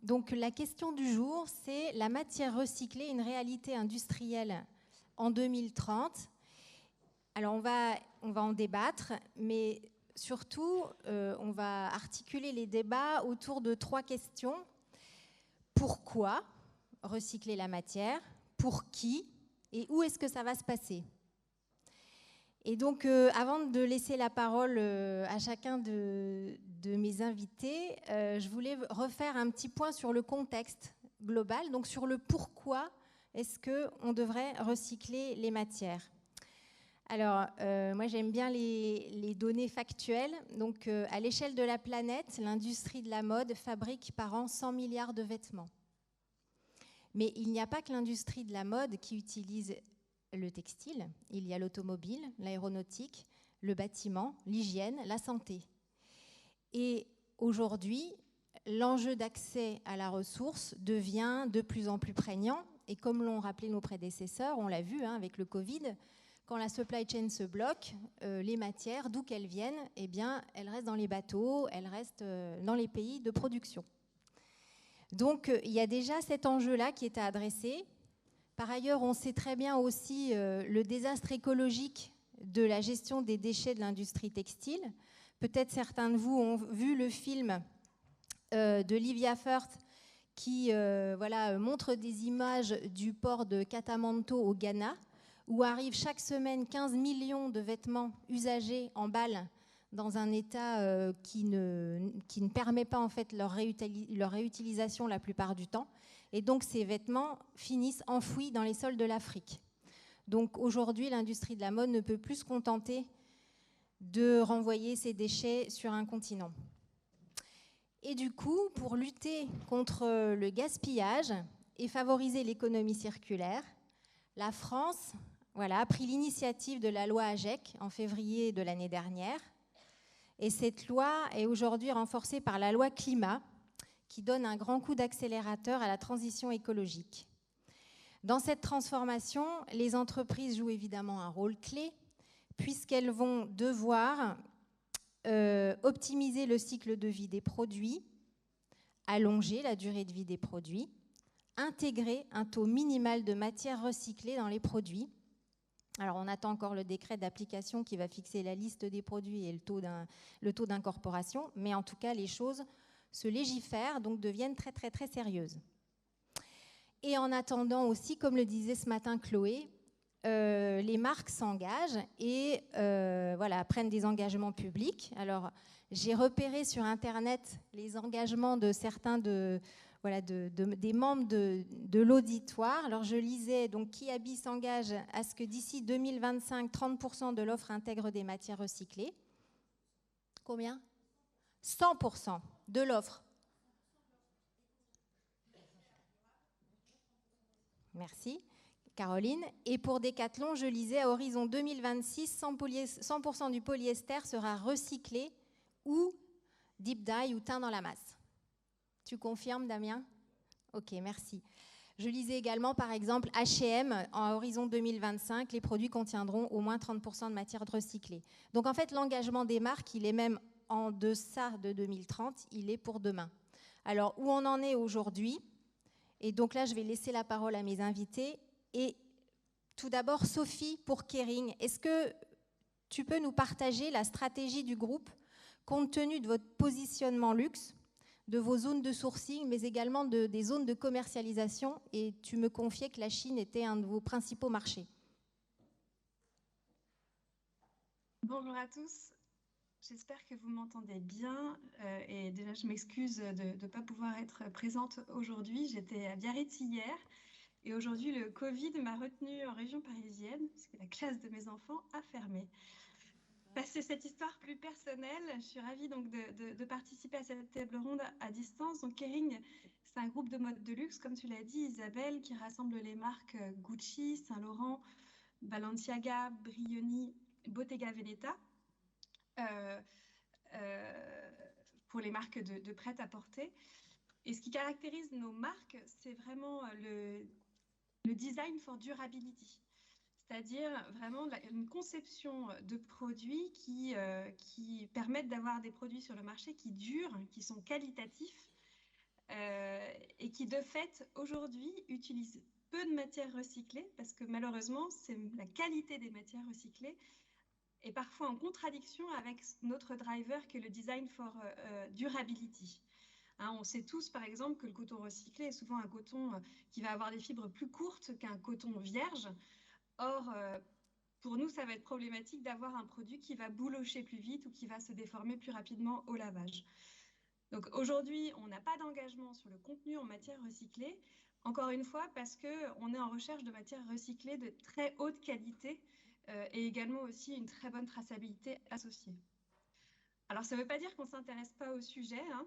Donc la question du jour, c'est la matière recyclée, une réalité industrielle en 2030. Alors on va en débattre, mais surtout on va articuler les débats autour de 3 questions. Pourquoi recycler la matière? Pour qui? Et où est-ce que ça va se passer? Et donc, avant de laisser la parole à chacun de mes invités, je voulais refaire un petit point sur le contexte global, donc sur le pourquoi est-ce qu'on devrait recycler les matières. Alors, moi j'aime bien les données factuelles. Donc, à l'échelle de la planète, l'industrie de la mode fabrique par an 100 milliards de vêtements. Mais il n'y a pas que l'industrie de la mode qui utilise le textile, il y a l'automobile, l'aéronautique, le bâtiment, l'hygiène, la santé. Et aujourd'hui, l'enjeu d'accès à la ressource devient de plus en plus prégnant. Et comme l'ont rappelé nos prédécesseurs, on l'a vu avec le Covid, quand la supply chain se bloque, les matières, d'où qu'elles viennent, eh bien, elles restent dans les bateaux, elles restent dans les pays de production. Donc, il y a déjà cet enjeu-là qui est à adresser. Par ailleurs, on sait très bien aussi le désastre écologique de la gestion des déchets de l'industrie textile. Peut-être certains de vous ont vu le film de Livia Firth qui montre des images du port de Katamanto au Ghana, où arrivent chaque semaine 15 millions de vêtements usagés en balles dans un état qui ne permet pas en fait leur réutilisation la plupart du temps. Et donc, ces vêtements finissent enfouis dans les sols de l'Afrique. Donc, aujourd'hui, l'industrie de la mode ne peut plus se contenter de renvoyer ces déchets sur un continent. Et du coup, pour lutter contre le gaspillage et favoriser l'économie circulaire, la France a pris l'initiative de la loi AGEC en février de l'année dernière. Et cette loi est aujourd'hui renforcée par la loi Climat, qui donne un grand coup d'accélérateur à la transition écologique. Dans cette transformation, les entreprises jouent évidemment un rôle clé, puisqu'elles vont devoir optimiser le cycle de vie des produits, allonger la durée de vie des produits, intégrer un taux minimal de matière recyclée dans les produits. Alors, on attend encore le décret d'application qui va fixer la liste des produits et le taux d'incorporation, mais en tout cas, les choses se légifèrent, donc deviennent très, très, très sérieuses. Et en attendant aussi, comme le disait ce matin Chloé, les marques s'engagent et prennent des engagements publics. Alors, j'ai repéré sur Internet les engagements de certains des membres de l'auditoire. Alors, je lisais, donc, Kiabi s'engage à ce que d'ici 2025, 30% de l'offre intègre des matières recyclées. Combien ? 100% de l'offre. Merci, Caroline. Et pour Decathlon, je lisais à horizon 2026, 100% du polyester sera recyclé ou deep dye ou teint dans la masse. Tu confirmes, Damien ? Ok, merci. Je lisais également, par exemple, H&M, en horizon 2025, les produits contiendront au moins 30% de matière recyclée. Donc, en fait, l'engagement des marques, il est même en deçà de 2030, il est pour demain. Alors, où on en est aujourd'hui ? Et donc là, je vais laisser la parole à mes invités. Et tout d'abord, Sophie, pour Kering, est-ce que tu peux nous partager la stratégie du groupe, compte tenu de votre positionnement luxe, de vos zones de sourcing, mais également des zones de commercialisation? Et tu me confiais que la Chine était un de vos principaux marchés. Bonjour à tous. J'espère que vous m'entendez bien et déjà je m'excuse de ne pas pouvoir être présente aujourd'hui. J'étais à Biarritz hier et aujourd'hui le Covid m'a retenue en région parisienne parce que la classe de mes enfants a fermé. Passer cette histoire plus personnelle, je suis ravie donc de participer à cette table ronde à distance. Donc Kering, c'est un groupe de mode de luxe, comme tu l'as dit Isabelle, qui rassemble les marques Gucci, Saint Laurent, Balenciaga, Brioni, Bottega Veneta. Pour les marques de prêt-à-porter. Et ce qui caractérise nos marques, c'est vraiment le design for durability, c'est-à-dire vraiment une conception de produits qui permettent d'avoir des produits sur le marché qui durent, qui sont qualitatifs et qui, de fait, aujourd'hui, utilisent peu de matières recyclées parce que malheureusement, c'est la qualité des matières recyclées est parfois en contradiction avec notre driver qui est le Design for Durability. Hein, on sait tous, par exemple, que le coton recyclé est souvent un coton qui va avoir des fibres plus courtes qu'un coton vierge. Or, pour nous, ça va être problématique d'avoir un produit qui va boulocher plus vite ou qui va se déformer plus rapidement au lavage. Donc aujourd'hui, on n'a pas d'engagement sur le contenu en matière recyclée, encore une fois parce qu'on est en recherche de matières recyclées de très haute qualité et également aussi une très bonne traçabilité associée. Alors ça ne veut pas dire qu'on ne s'intéresse pas au sujet, hein.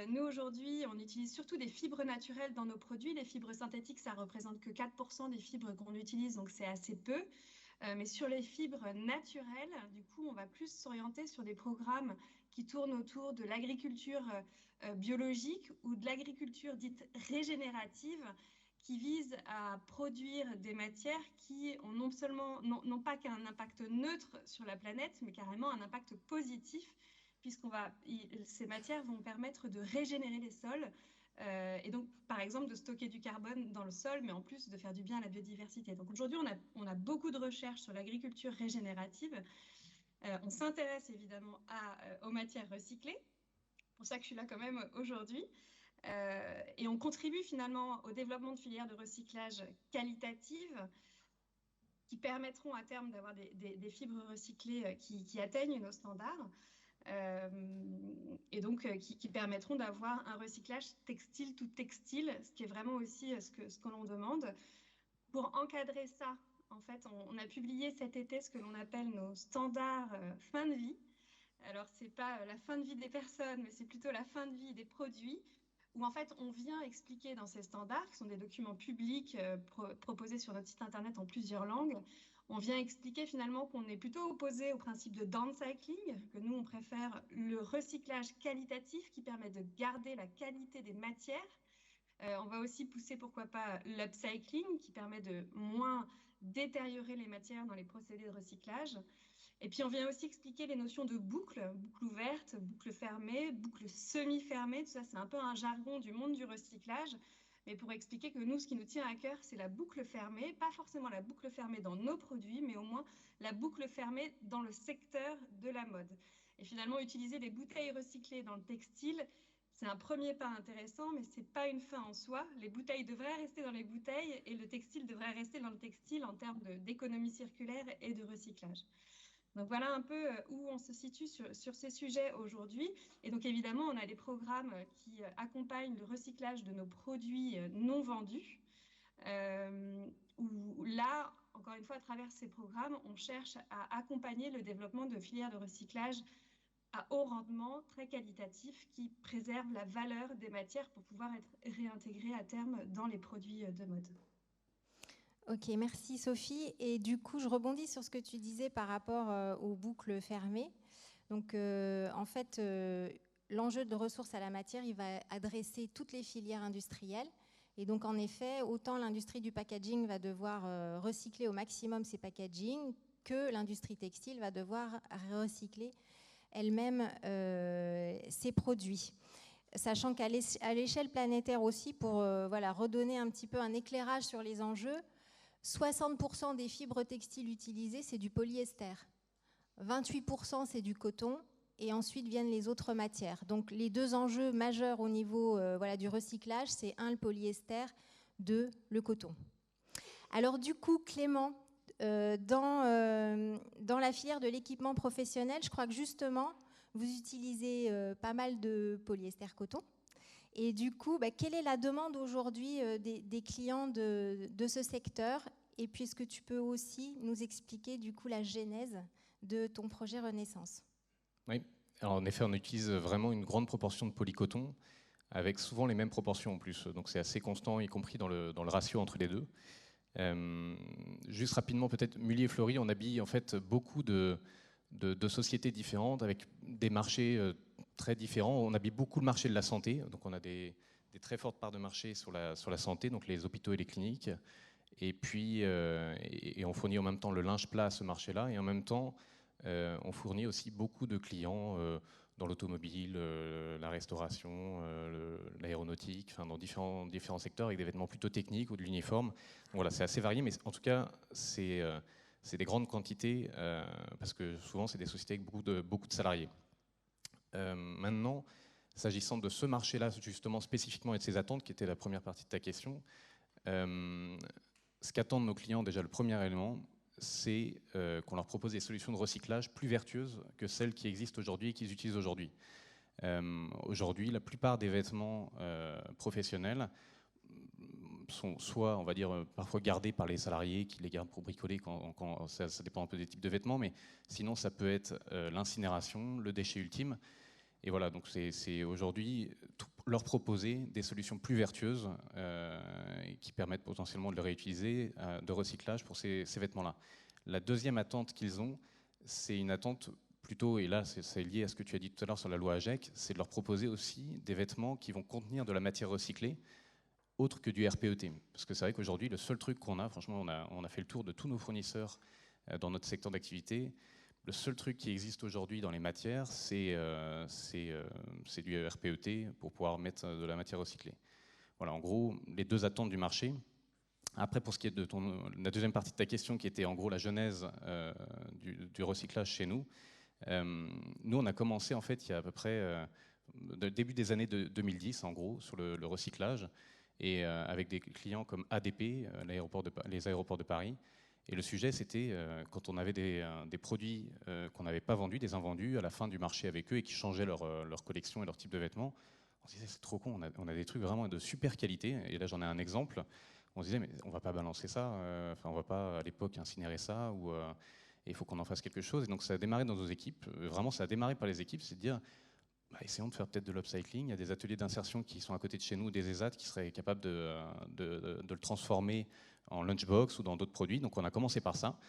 Nous aujourd'hui, on utilise surtout des fibres naturelles dans nos produits. Les fibres synthétiques, ça représente que 4% des fibres qu'on utilise, donc c'est assez peu. Mais sur les fibres naturelles, du coup, on va plus s'orienter sur des programmes qui tournent autour de l'agriculture biologique ou de l'agriculture dite régénérative, qui vise à produire des matières qui ont non seulement, non pas qu'un impact neutre sur la planète, mais carrément un impact positif, ces matières vont permettre de régénérer les sols, et donc, par exemple, de stocker du carbone dans le sol, mais en plus de faire du bien à la biodiversité. Donc aujourd'hui, on a beaucoup de recherches sur l'agriculture régénérative. On s'intéresse évidemment aux matières recyclées. C'est pour ça que je suis là quand même aujourd'hui. Et on contribue finalement au développement de filières de recyclage qualitatives qui permettront à terme d'avoir des fibres recyclées qui atteignent nos standards. Et donc qui permettront d'avoir un recyclage textile tout textile, ce qui est vraiment aussi ce que l'on demande. Pour encadrer ça, en fait, on a publié cet été ce que l'on appelle nos standards fin de vie. Alors, c'est pas la fin de vie des personnes, mais c'est plutôt la fin de vie des produits, où en fait, on vient expliquer dans ces standards, qui sont des documents publics proposés sur notre site internet en plusieurs langues, on vient expliquer finalement qu'on est plutôt opposé au principe de downcycling, que nous, on préfère le recyclage qualitatif qui permet de garder la qualité des matières. On va aussi pousser, pourquoi pas, l'upcycling qui permet de moins détériorer les matières dans les procédés de recyclage. Et puis, on vient aussi expliquer les notions de boucle ouverte, boucle fermée, boucle semi-fermée. Tout ça, c'est un peu un jargon du monde du recyclage. Mais pour expliquer que nous, ce qui nous tient à cœur, c'est la boucle fermée. Pas forcément la boucle fermée dans nos produits, mais au moins la boucle fermée dans le secteur de la mode. Et finalement, utiliser des bouteilles recyclées dans le textile, c'est un premier pas intéressant, mais ce n'est pas une fin en soi. Les bouteilles devraient rester dans les bouteilles et le textile devrait rester dans le textile en termes d'économie circulaire et de recyclage. Donc voilà un peu où on se situe sur ces sujets aujourd'hui. Et donc évidemment, on a des programmes qui accompagnent le recyclage de nos produits non vendus. Où là, encore une fois, à travers ces programmes, on cherche à accompagner le développement de filières de recyclage à haut rendement, très qualitatif, qui préservent la valeur des matières pour pouvoir être réintégrées à terme dans les produits de mode. Ok, merci Sophie. Et du coup, je rebondis sur ce que tu disais par rapport aux boucles fermées. Donc, en fait, l'enjeu de ressources à la matière, il va adresser toutes les filières industrielles. Et donc, en effet, autant l'industrie du packaging va devoir recycler au maximum ses packaging que l'industrie textile va devoir recycler elle-même ses produits. Sachant qu'à l'échelle planétaire aussi, pour redonner un petit peu un éclairage sur les enjeux, 60% des fibres textiles utilisées, c'est du polyester. 28%, c'est du coton. Et ensuite viennent les autres matières. Donc, les deux enjeux majeurs au niveau du recyclage, c'est 1, le polyester, 2, le coton. Alors, du coup, Clément, dans la filière de l'équipement professionnel, je crois que justement, vous utilisez pas mal de polyester coton. Et du coup, quelle est la demande aujourd'hui des clients de ce secteur? Et puis, est-ce que tu peux aussi nous expliquer du coup la genèse de ton projet Renaissance? Oui, alors en effet, on utilise vraiment une grande proportion de polycoton, avec souvent les mêmes proportions en plus. Donc c'est assez constant, y compris dans le ratio entre les deux. Juste rapidement, peut-être, Mulliez & Fleury, on habille en fait beaucoup de sociétés différentes, avec des marchés très différents. On habille beaucoup le marché de la santé, donc on a des très fortes parts de marché sur la santé, donc les hôpitaux et les cliniques. Et puis, on fournit en même temps le linge plat à ce marché-là, et en même temps, on fournit aussi beaucoup de clients dans l'automobile, la restauration, l'aéronautique, enfin, dans différents secteurs avec des vêtements plutôt techniques ou de l'uniforme. Voilà, c'est assez varié, mais en tout cas, c'est des grandes quantités parce que souvent, c'est des sociétés avec beaucoup de salariés. Maintenant, s'agissant de ce marché-là, justement, spécifiquement et de ses attentes, qui était la première partie de ta question, ce qu'attendent nos clients, déjà, le premier élément, c'est qu'on leur propose des solutions de recyclage plus vertueuses que celles qui existent aujourd'hui et qu'ils utilisent aujourd'hui. Aujourd'hui, la plupart des vêtements professionnels sont soit, on va dire, parfois gardés par les salariés qui les gardent pour bricoler, ça dépend un peu des types de vêtements, mais sinon ça peut être l'incinération, le déchet ultime. Et voilà, donc c'est aujourd'hui leur proposer des solutions plus vertueuses qui permettent potentiellement de le réutiliser, de recyclage pour ces vêtements-là. La deuxième attente qu'ils ont, c'est une attente plutôt, et là c'est lié à ce que tu as dit tout à l'heure sur la loi AGEC, c'est de leur proposer aussi des vêtements qui vont contenir de la matière recyclée, autre que du RPET. Parce que c'est vrai qu'aujourd'hui, le seul truc qu'on a, franchement, on a fait le tour de tous nos fournisseurs dans notre secteur d'activité. Le seul truc qui existe aujourd'hui dans les matières, c'est du RPET pour pouvoir mettre de la matière recyclée. Voilà, en gros, les deux attentes du marché. Après, pour ce qui est de la deuxième partie de ta question, qui était en gros la genèse du recyclage chez nous, nous, on a commencé en fait il y a à peu près début des années 2010, en gros, sur le recyclage, et avec des clients comme ADP, les aéroports de Paris. Et le sujet, c'était quand on avait des produits qu'on n'avait pas vendus, des invendus, à la fin du marché avec eux et qui changeaient leur collection et leur type de vêtements. On se disait, c'est trop con, on a des trucs vraiment de super qualité. Et là, j'en ai un exemple. On se disait, mais on ne va pas balancer ça, on ne va pas à l'époque incinérer ça, ou il faut qu'on en fasse quelque chose. Et donc, ça a démarré dans nos équipes. Vraiment, ça a démarré par les équipes, c'est de dire, essayons de faire peut-être de l'upcycling. Il y a des ateliers d'insertion qui sont à côté de chez nous, des ESAT, qui seraient capables de le transformer en lunchbox ou dans d'autres produits. Donc on a commencé par ça.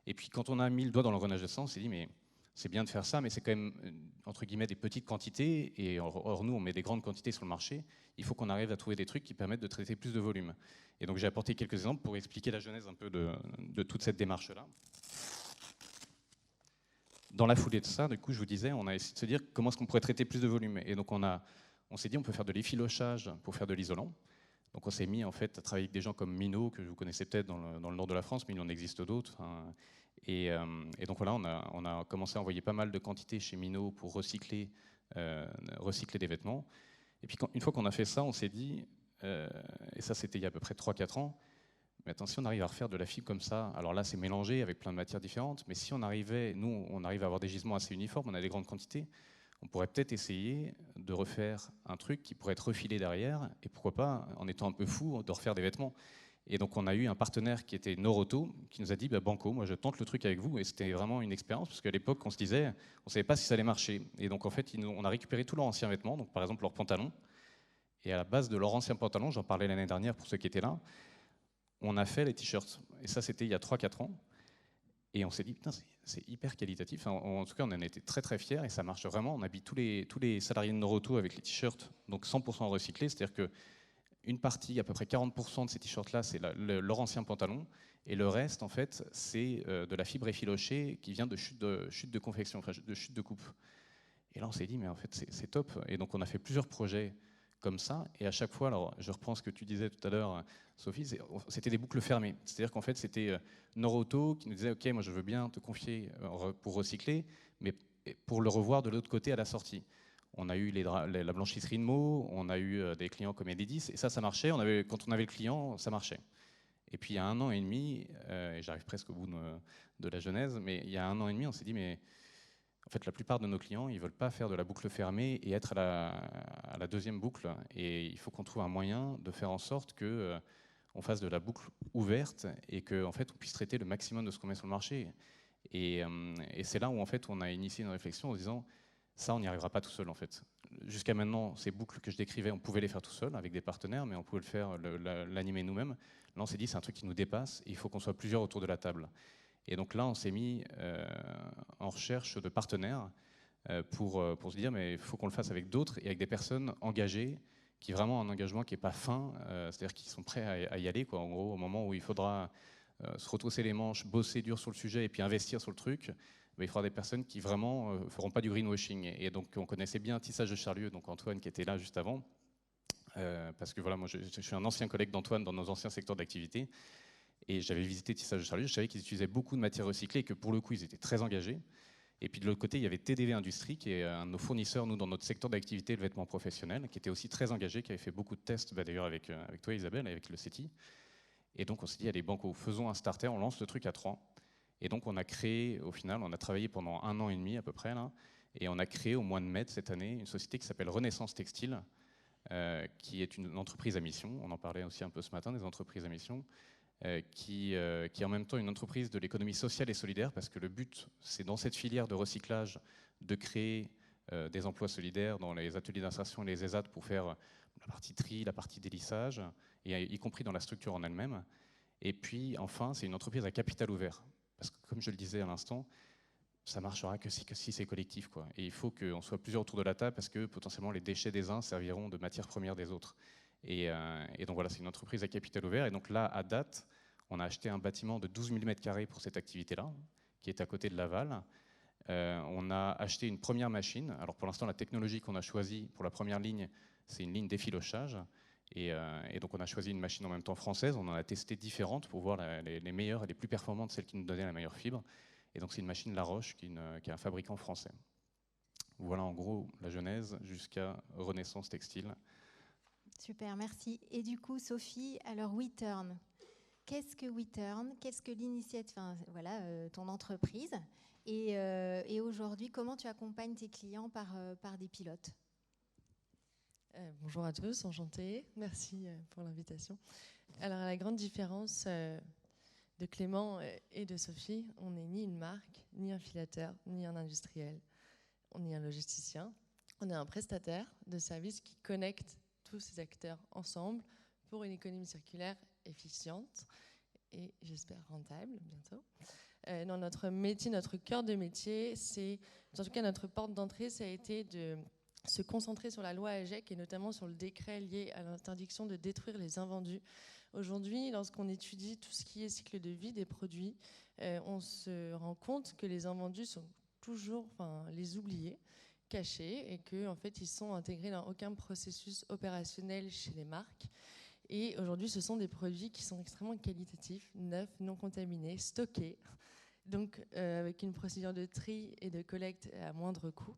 Et puis quand on a mis le doigt dans l'engrenage de ça, on s'est dit, mais c'est bien de faire ça, mais c'est quand même, entre guillemets, des petites quantités. Et or, nous, on met des grandes quantités sur le marché. Il faut qu'on arrive à trouver des trucs qui permettent de traiter plus de volume. Et donc j'ai apporté quelques exemples pour expliquer la genèse un peu de toute cette démarche-là. Dans la foulée de ça, du coup, je vous disais, on a essayé de se dire comment est-ce qu'on pourrait traiter plus de volume. Et donc on s'est dit, on peut faire de l'effilochage pour faire de l'isolant. Donc on s'est mis en fait à travailler avec des gens comme Minot, que vous connaissez peut-être dans le nord de la France, mais il en existe d'autres. Et donc voilà, on a commencé à envoyer pas mal de quantités chez Minot pour recycler des vêtements. Et puis une fois qu'on a fait ça, on s'est dit, et ça c'était il y a à peu près 3-4 ans, mais attends, si on arrive à refaire de la fibre comme ça, alors là c'est mélangé avec plein de matières différentes, mais si on arrive à avoir des gisements assez uniformes, on a des grandes quantités, on pourrait peut-être essayer de refaire un truc qui pourrait être refilé derrière, et pourquoi pas, en étant un peu fou, de refaire des vêtements. Et donc on a eu un partenaire qui était Noroto, qui nous a dit, Banco, moi je tente le truc avec vous, et c'était vraiment une expérience, parce qu'à l'époque on se disait, on ne savait pas si ça allait marcher. Et donc en fait, on a récupéré tous leurs anciens vêtements, donc par exemple leurs pantalons, et à la base de leurs anciens pantalons, j'en parlais l'année dernière pour ceux qui étaient là, on a fait les t-shirts. Et ça c'était il y a 3-4 ans. Et on s'est dit, putain, c'est hyper qualitatif. En tout cas, on en a été très très fiers et ça marche vraiment. On habille tous les salariés de Noroto avec les t-shirts, donc 100% recyclés. C'est-à-dire qu'une partie, à peu près 40% de ces t-shirts-là, c'est leur ancien pantalon. Et le reste, en fait, c'est de la fibre effilochée qui vient de chute de confection, enfin de chute de coupe. Et là, on s'est dit, mais en fait, c'est top. Et donc, on a fait plusieurs projets comme ça, et à chaque fois, alors je reprends ce que tu disais tout à l'heure, Sophie, c'était des boucles fermées. C'est-à-dire qu'en fait, c'était Noroto qui nous disait, ok, moi je veux bien te confier pour recycler, mais pour le revoir de l'autre côté à la sortie. On a eu la blanchisserie de mots, on a eu des clients comme Enedis, et ça marchait. Quand on avait le client, ça marchait. Et puis il y a 1 an et demi, et j'arrive presque au bout de la genèse, mais il y a 1 an et demi, on s'est dit, mais en fait, la plupart de nos clients, ils ne veulent pas faire de la boucle fermée et être à la deuxième boucle. Et il faut qu'on trouve un moyen de faire en sorte qu'on fasse de la boucle ouverte et qu'en fait, on puisse traiter le maximum de ce qu'on met sur le marché. Et c'est là où en fait, on a initié une réflexion en disant, ça, on n'y arrivera pas tout seul en fait. Jusqu'à maintenant, ces boucles que je décrivais, on pouvait les faire tout seul avec des partenaires, mais on pouvait le faire, l'animer nous-mêmes. Là, on s'est dit, c'est un truc qui nous dépasse et il faut qu'on soit plusieurs autour de la table. Et donc là, on s'est mis en recherche de partenaires pour se dire, mais il faut qu'on le fasse avec d'autres et avec des personnes engagées, qui vraiment un engagement qui n'est pas fin, c'est-à-dire qui sont prêts à y aller, quoi. En gros, au moment où il faudra se retrousser les manches, bosser dur sur le sujet et puis investir sur le truc, il faudra des personnes qui vraiment ne feront pas du greenwashing. Et donc, on connaissait bien Tissage de Charlieu, donc Antoine qui était là juste avant, parce que voilà, moi, je suis un ancien collègue d'Antoine dans nos anciens secteurs d'activité, et j'avais visité Tissage de Charlieu, je savais qu'ils utilisaient beaucoup de matières recyclées et que pour le coup, ils étaient très engagés. Et puis de l'autre côté, il y avait TDV Industrie, qui est un de nos fournisseurs, nous, dans notre secteur d'activité, le vêtement professionnel, qui était aussi très engagé, qui avait fait beaucoup de tests, d'ailleurs avec toi, Isabelle, avec le CETI. Et donc, on s'est dit, allez, banco, faisons un starter, on lance le truc à 3. Et donc, on a créé, au final, on a travaillé pendant 1 an et demi à peu près, là, et on a créé au mois de mai de cette année une société qui s'appelle Renaissance Textile, qui est une entreprise à mission. On en parlait aussi un peu ce matin, des entreprises à mission. Qui est en même temps une entreprise de l'économie sociale et solidaire, parce que le but, c'est dans cette filière de recyclage de créer des emplois solidaires dans les ateliers d'insertion et les ESAT pour faire la partie tri, la partie délissage, et y compris dans la structure en elle-même. Et puis, enfin, c'est une entreprise à capital ouvert, parce que, comme je le disais à l'instant, ça marchera que si c'est collectif, quoi. Et il faut qu'on soit plusieurs autour de la table, parce que potentiellement, les déchets des uns serviront de matière première des autres. Et donc voilà, c'est une entreprise à capital ouvert. Et donc là, à date, on a acheté un bâtiment de 12 000 m² pour cette activité-là, qui est à côté de Laval. On a acheté une première machine. Alors pour l'instant, la technologie qu'on a choisie pour la première ligne, c'est une ligne d'effilochage. Et donc on a choisi une machine en même temps française. On en a testé différentes pour voir les meilleures et les plus performantes, celles qui nous donnaient la meilleure fibre. Et donc c'est une machine La Roche, qui est un fabricant français. Voilà en gros la genèse jusqu'à Renaissance Textile. Super, merci. Et du coup, Sophie, alors WeTurn, qu'est-ce que WeTurn? Qu'est-ce que l'initiative, ton entreprise? Et aujourd'hui, comment tu accompagnes tes clients par des pilotes? Bonjour à tous, enchantée. Merci pour l'invitation. Alors, à la grande différence de Clément et de Sophie, on n'est ni une marque, ni un filateur, ni un industriel. On est un logisticien. On est un prestataire de services qui connecte tous ces acteurs ensemble pour une économie circulaire efficiente et j'espère rentable bientôt. Dans notre métier, notre cœur de métier, en tout cas notre porte d'entrée, ça a été de se concentrer sur la loi AGEC et notamment sur le décret lié à l'interdiction de détruire les invendus. Aujourd'hui, lorsqu'on étudie tout ce qui est cycle de vie des produits, on se rend compte que les invendus sont toujours les oubliés, cachés, et qu'en fait, ils sont intégrés dans aucun processus opérationnel chez les marques. Et aujourd'hui, ce sont des produits qui sont extrêmement qualitatifs, neufs, non contaminés, stockés, donc avec une procédure de tri et de collecte à moindre coût.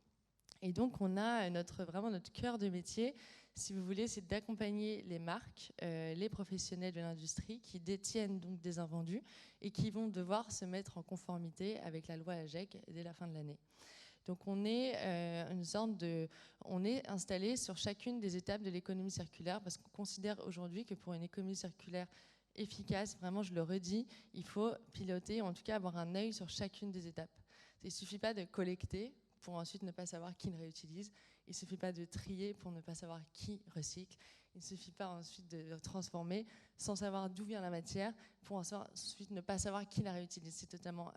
Et donc, on a vraiment notre cœur de métier, si vous voulez, c'est d'accompagner les marques, les professionnels de l'industrie qui détiennent donc des invendus et qui vont devoir se mettre en conformité avec la loi AGEC dès la fin de l'année. Donc on est on est installé sur chacune des étapes de l'économie circulaire parce qu'on considère aujourd'hui que pour une économie circulaire efficace, vraiment je le redis, il faut piloter, ou en tout cas avoir un œil sur chacune des étapes. Il ne suffit pas de collecter pour ensuite ne pas savoir qui le réutilise, il ne suffit pas de trier pour ne pas savoir qui recycle, il ne suffit pas ensuite de transformer sans savoir d'où vient la matière pour ensuite ne pas savoir qui la réutilise. C'est totalement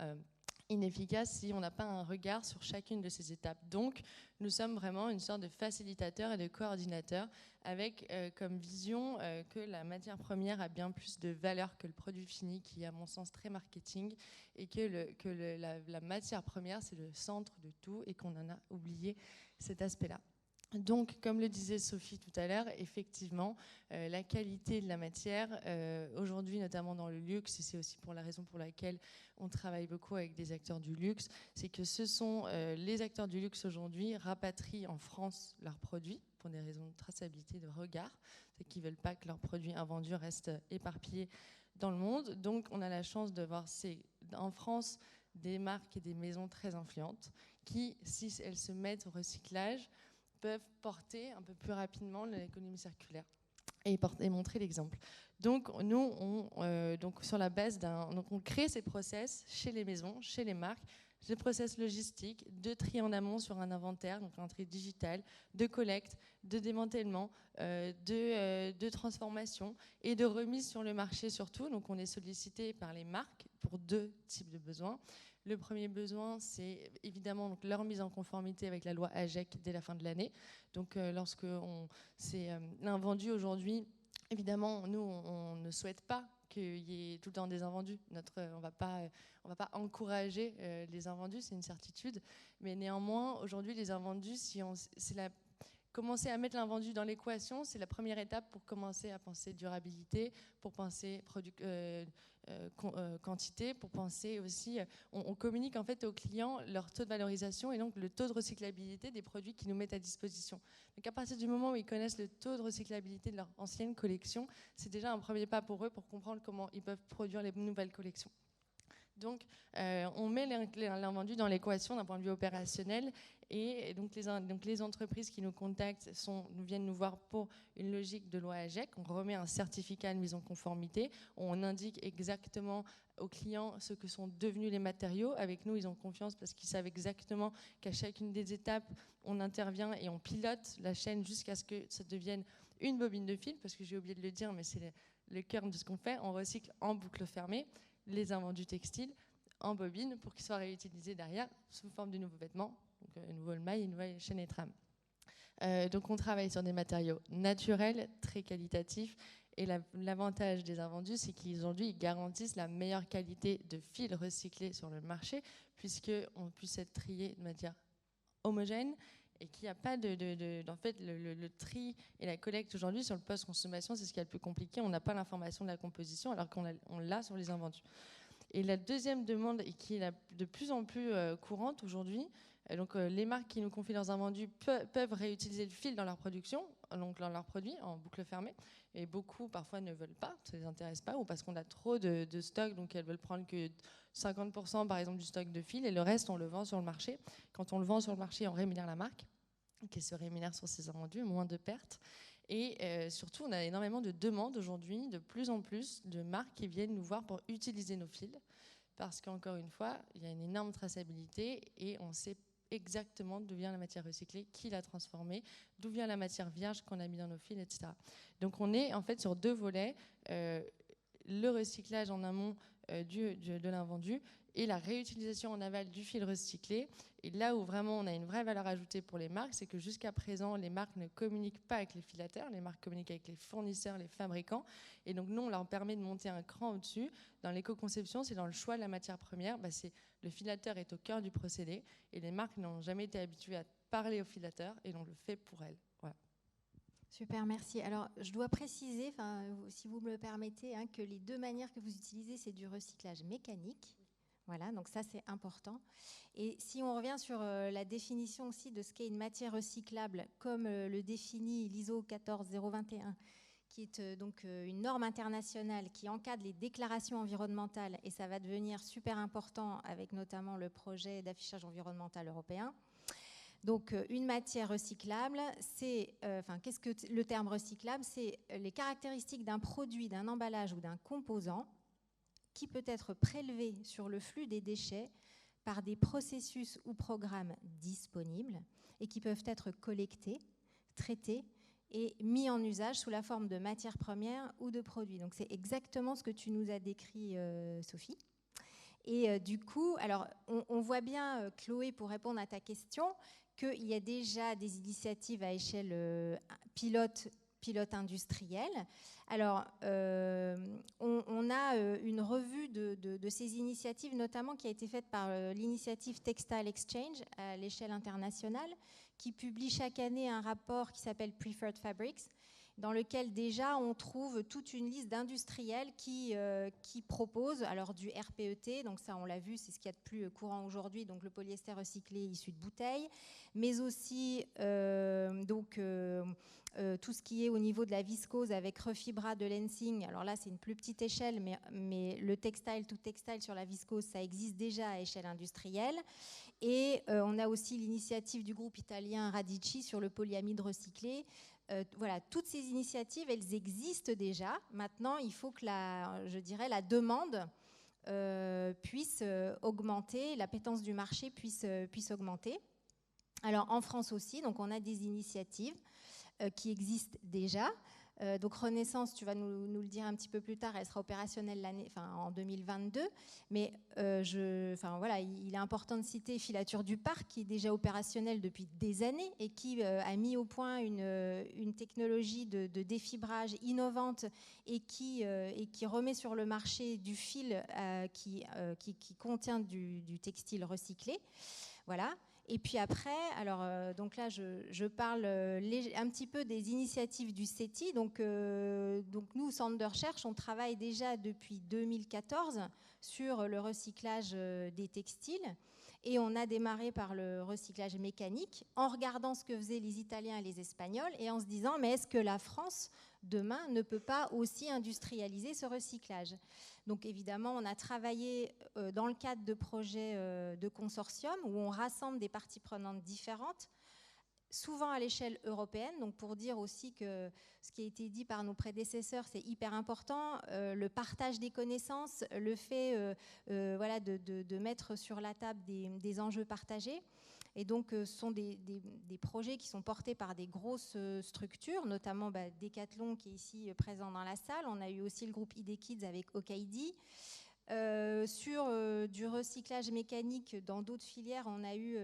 inefficace si on n'a pas un regard sur chacune de ces étapes. Donc, nous sommes vraiment une sorte de facilitateur et de coordinateur avec comme vision que la matière première a bien plus de valeur que le produit fini qui est à mon sens très marketing et que la matière première c'est le centre de tout et qu'on en a oublié cet aspect-là. Donc, comme le disait Sophie tout à l'heure, effectivement, la qualité de la matière, aujourd'hui, notamment dans le luxe, et c'est aussi pour la raison pour laquelle on travaille beaucoup avec des acteurs du luxe, c'est que ce sont les acteurs du luxe aujourd'hui rapatrient en France leurs produits pour des raisons de traçabilité, de regard, c'est qu'ils ne veulent pas que leurs produits invendus restent éparpillés dans le monde. Donc, on a la chance de voir en France des marques et des maisons très influentes qui, si elles se mettent au recyclage, peuvent porter un peu plus rapidement l'économie circulaire et montrer l'exemple. Donc, nous, sur la base on crée ces process chez les maisons, chez les marques, des process logistiques, de tri en amont sur un inventaire, donc un tri digital, de collecte, de démantèlement, de transformation et de remise sur le marché surtout. Donc, on est sollicité par les marques pour 2 types de besoins. Le premier besoin, c'est évidemment donc, leur mise en conformité avec la loi AGEC dès la fin de l'année. Donc, l'invendu aujourd'hui, évidemment, nous, on ne souhaite pas qu'il y ait tout le temps des invendus. On va pas encourager les invendus, c'est une certitude. Mais néanmoins, aujourd'hui, les invendus, commencer à mettre l'invendu dans l'équation, c'est la première étape pour commencer à penser durabilité, pour penser quantité, pour penser aussi... On communique en fait aux clients leur taux de valorisation et donc le taux de recyclabilité des produits qu'ils nous mettent à disposition. Donc à partir du moment où ils connaissent le taux de recyclabilité de leur ancienne collection, c'est déjà un premier pas pour eux pour comprendre comment ils peuvent produire les nouvelles collections. Donc, on met l'invendu dans l'équation d'un point de vue opérationnel et donc les entreprises qui nous contactent viennent nous voir pour une logique de loi AGEC. On remet un certificat de mise en conformité. On indique exactement aux clients ce que sont devenus les matériaux. Avec nous, ils ont confiance parce qu'ils savent exactement qu'à chacune des étapes, on intervient et on pilote la chaîne jusqu'à ce que ça devienne une bobine de fil, parce que j'ai oublié de le dire, mais c'est le cœur de ce qu'on fait. On recycle en boucle fermée les invendus textiles en bobine pour qu'ils soient réutilisés derrière sous forme de nouveaux vêtements, donc une nouvelle maille, une nouvelle chaîne et trame. Donc on travaille sur des matériaux naturels, très qualitatifs, et l'avantage des invendus, c'est qu'aujourd'hui, ils garantissent la meilleure qualité de fil recyclé sur le marché, puisqu'on puisse être trié de manière homogène et qu'il n'y a pas en fait, le tri et la collecte aujourd'hui sur le post-consommation, c'est ce qui est le plus compliqué. On n'a pas l'information de la composition alors qu'on l'a sur les invendus. Et la deuxième demande, et qui est de plus en plus courante aujourd'hui, donc les marques qui nous confient leurs invendus peuvent réutiliser le fil dans leur production, donc dans leurs produits en boucle fermée, et beaucoup parfois ne veulent pas, ça ne les intéresse pas, ou parce qu'on a trop de stock, donc elles veulent prendre que 50% par exemple du stock de fil, et le reste on le vend sur le marché. Quand on le vend sur le marché, on rémunère la marque, qui se rémunère sur ses invendus, moins de pertes. Et surtout, on a énormément de demandes aujourd'hui, de plus en plus de marques qui viennent nous voir pour utiliser nos fils, parce qu'encore une fois, il y a une énorme traçabilité et on sait exactement d'où vient la matière recyclée, qui l'a transformée, d'où vient la matière vierge qu'on a mis dans nos fils, etc. Donc on est en fait sur deux volets, le recyclage en amont de l'invendu et la réutilisation en aval du fil recyclé. Et là où vraiment on a une vraie valeur ajoutée pour les marques, c'est que jusqu'à présent, les marques ne communiquent pas avec les filateurs, les marques communiquent avec les fournisseurs, les fabricants. Et donc nous, on leur permet de monter un cran au-dessus. Dans l'éco-conception, c'est dans le choix de la matière première. Le filateur est au cœur du procédé et les marques n'ont jamais été habituées à parler au filateur et on le fait pour elles. Voilà. Super, merci. Alors, je dois préciser, si vous me le permettez, que les deux manières que vous utilisez, c'est du recyclage mécanique. Voilà, donc ça, c'est important. Et si on revient sur la définition aussi de ce qu'est une matière recyclable, comme le définit l'ISO 14021, qui est donc une norme internationale qui encadre les déclarations environnementales, et ça va devenir super important avec notamment le projet d'affichage environnemental européen. Donc, une matière recyclable, qu'est-ce que le terme recyclable? C'est les caractéristiques d'un produit, d'un emballage ou d'un composant qui peut être prélevé sur le flux des déchets par des processus ou programmes disponibles et qui peuvent être collectés, traités et mis en usage sous la forme de matières premières ou de produits. Donc, c'est exactement ce que tu nous as décrit, Sophie. Et du coup, alors, on voit bien, Chloé, pour répondre à ta question, qu'il y a déjà des initiatives à échelle pilote industrielle. Alors, on a une revue de ces initiatives, notamment qui a été faite par l'initiative Textile Exchange à l'échelle internationale, qui publie chaque année un rapport qui s'appelle Preferred Fabrics, dans lequel déjà on trouve toute une liste d'industriels qui proposent alors du RPET, donc ça on l'a vu, c'est ce qu'il y a de plus courant aujourd'hui, donc le polyester recyclé issu de bouteilles, mais aussi tout ce qui est au niveau de la viscose avec Refibra de Lenzing. Alors là c'est une plus petite échelle, mais le textile to textile sur la viscose, ça existe déjà à échelle industrielle. Et on a aussi l'initiative du groupe italien Radici sur le polyamide recyclé. Voilà, toutes ces initiatives, elles existent déjà. Maintenant, il faut que la demande puisse augmenter, l'appétence du marché puisse augmenter. Alors, en France aussi, donc on a des initiatives qui existent déjà. Donc Renaissance, tu vas nous le dire un petit peu plus tard, elle sera opérationnelle en 2022. Mais voilà, il est important de citer Filature du Parc, qui est déjà opérationnelle depuis des années et qui a mis au point une technologie de défibrage innovante et qui remet sur le marché du fil qui contient du textile recyclé. Voilà. Et puis après, donc là, je parle un petit peu des initiatives du CETI. Donc nous, Centre de recherche, on travaille déjà depuis 2014 sur le recyclage des textiles. Et on a démarré par le recyclage mécanique en regardant ce que faisaient les Italiens et les Espagnols et en se disant, mais est-ce que la France, demain, ne peut pas aussi industrialiser ce recyclage ? Donc évidemment, on a travaillé dans le cadre de projets de consortium où on rassemble des parties prenantes différentes, souvent à l'échelle européenne. Donc pour dire aussi que ce qui a été dit par nos prédécesseurs, c'est hyper important, le partage des connaissances, le fait de mettre sur la table des enjeux partagés. Et donc, ce sont des projets qui sont portés par des grosses structures, notamment Decathlon qui est ici présent dans la salle. On a eu aussi le groupe ID Kids avec Okaidi. Sur du recyclage mécanique dans d'autres filières, on a eu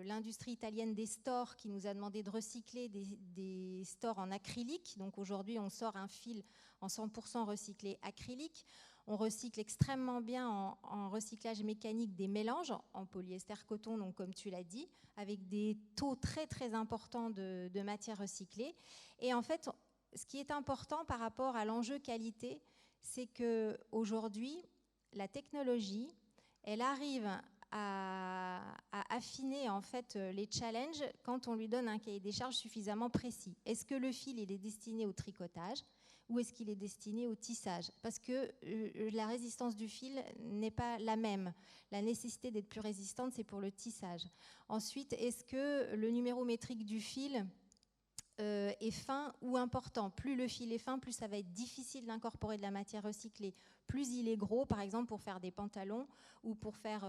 l'industrie italienne des stores qui nous a demandé de recycler des stores en acrylique. Donc aujourd'hui, on sort un fil en 100% recyclé acrylique. On recycle extrêmement bien en recyclage mécanique des mélanges en polyester-coton, donc comme tu l'as dit, avec des taux très très importants de matières recyclées. Et en fait, ce qui est important par rapport à l'enjeu qualité, c'est qu'aujourd'hui, la technologie, elle arrive à affiner en fait les challenges quand on lui donne un cahier des charges suffisamment précis. Est-ce que le fil il est destiné au tricotage ou est-ce qu'il est destiné au tissage ? Parce que la résistance du fil n'est pas la même. La nécessité d'être plus résistante, c'est pour le tissage. Ensuite, est-ce que le numéro métrique du fil est fin ou important ? Plus le fil est fin, plus ça va être difficile d'incorporer de la matière recyclée. Plus il est gros, par exemple pour faire des pantalons ou pour faire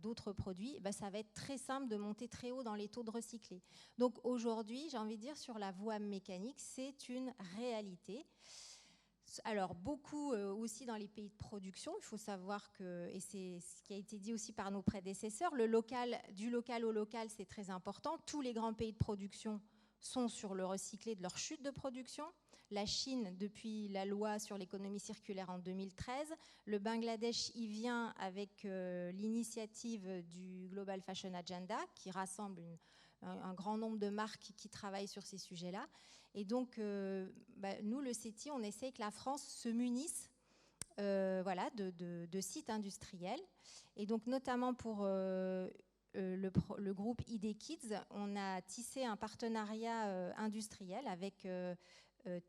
d'autres produits, ça va être très simple de monter très haut dans les taux de recyclé. Donc aujourd'hui, j'ai envie de dire, sur la voie mécanique, c'est une réalité. Alors beaucoup aussi dans les pays de production, il faut savoir que, et c'est ce qui a été dit aussi par nos prédécesseurs, du local au local, c'est très important. Tous les grands pays de production sont sur le recyclé de leur chute de production. La Chine, depuis la loi sur l'économie circulaire en 2013. Le Bangladesh y vient avec l'initiative du Global Fashion Agenda, qui rassemble un grand nombre de marques qui travaillent sur ces sujets-là. Et donc, nous, le CETI, on essaie que la France se munisse de sites industriels. Et donc, notamment pour le groupe ID Kids, on a tissé un partenariat industriel avec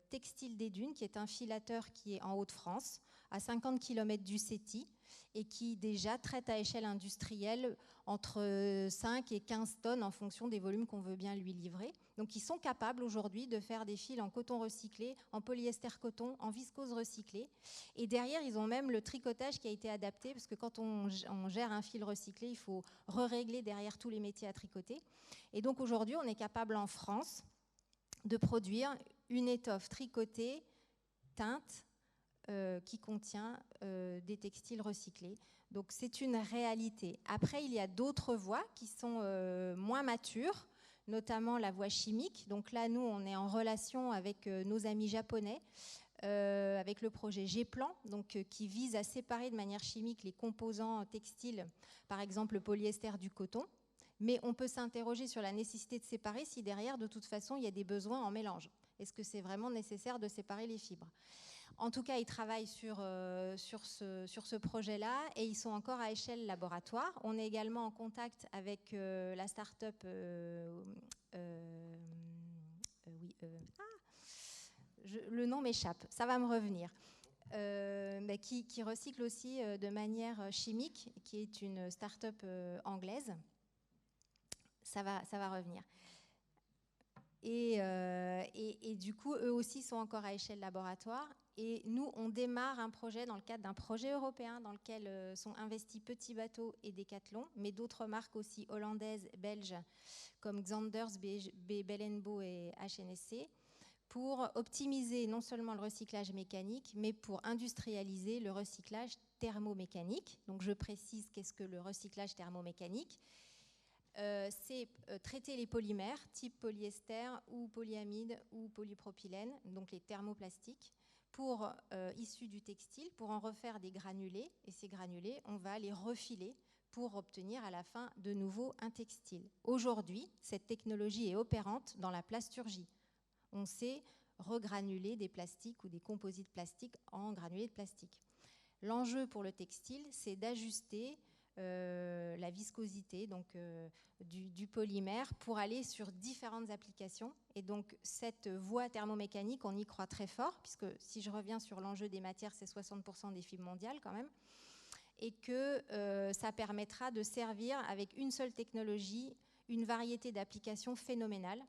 Textile des Dunes, qui est un filateur qui est en Hauts-de-France, à 50 km du CETI, et qui déjà traite à échelle industrielle entre 5 et 15 tonnes en fonction des volumes qu'on veut bien lui livrer. Donc ils sont capables aujourd'hui de faire des fils en coton recyclé, en polyester-coton, en viscose recyclée. Et derrière, ils ont même le tricotage qui a été adapté, parce que quand on gère un fil recyclé, il faut régler derrière tous les métiers à tricoter. Et donc aujourd'hui, on est capable en France de produire une étoffe tricotée, teinte, qui contient des textiles recyclés. Donc c'est une réalité. Après, il y a d'autres voies qui sont moins matures, notamment la voie chimique. Donc là, nous, on est en relation avec nos amis japonais, avec le projet G-Plan, qui vise à séparer de manière chimique les composants textiles, par exemple le polyester du coton. Mais on peut s'interroger sur la nécessité de séparer si derrière, de toute façon, il y a des besoins en mélange. Est-ce que c'est vraiment nécessaire de séparer les fibres ? En tout cas, ils travaillent sur ce projet-là et ils sont encore à échelle laboratoire. On est également en contact avec la start-up le nom m'échappe, ça va me revenir. Qui recycle aussi de manière chimique, qui est une start-up anglaise. Ça va revenir. Et du coup, eux aussi sont encore à échelle laboratoire. Et nous, on démarre un projet dans le cadre d'un projet européen dans lequel sont investis Petit Bateau et Decathlon, mais d'autres marques aussi hollandaises, belges, comme Xanders, Bell & Bow et HNSC, pour optimiser non seulement le recyclage mécanique, mais pour industrialiser le recyclage thermomécanique. Donc je précise qu'est-ce que le recyclage thermomécanique. C'est traiter les polymères type polyester ou polyamide ou polypropylène, donc les thermoplastiques, issus du textile, pour en refaire des granulés. Et ces granulés, on va les refiler pour obtenir à la fin de nouveau un textile. Aujourd'hui, cette technologie est opérante dans la plasturgie. On sait regranuler des plastiques ou des composites plastiques en granulés de plastique. L'enjeu pour le textile, c'est d'ajuster la viscosité du polymère pour aller sur différentes applications. Et donc cette voie thermomécanique, on y croit très fort, puisque si je reviens sur l'enjeu des matières, c'est 60% des fibres mondiales quand même, et que ça permettra de servir avec une seule technologie une variété d'applications phénoménales.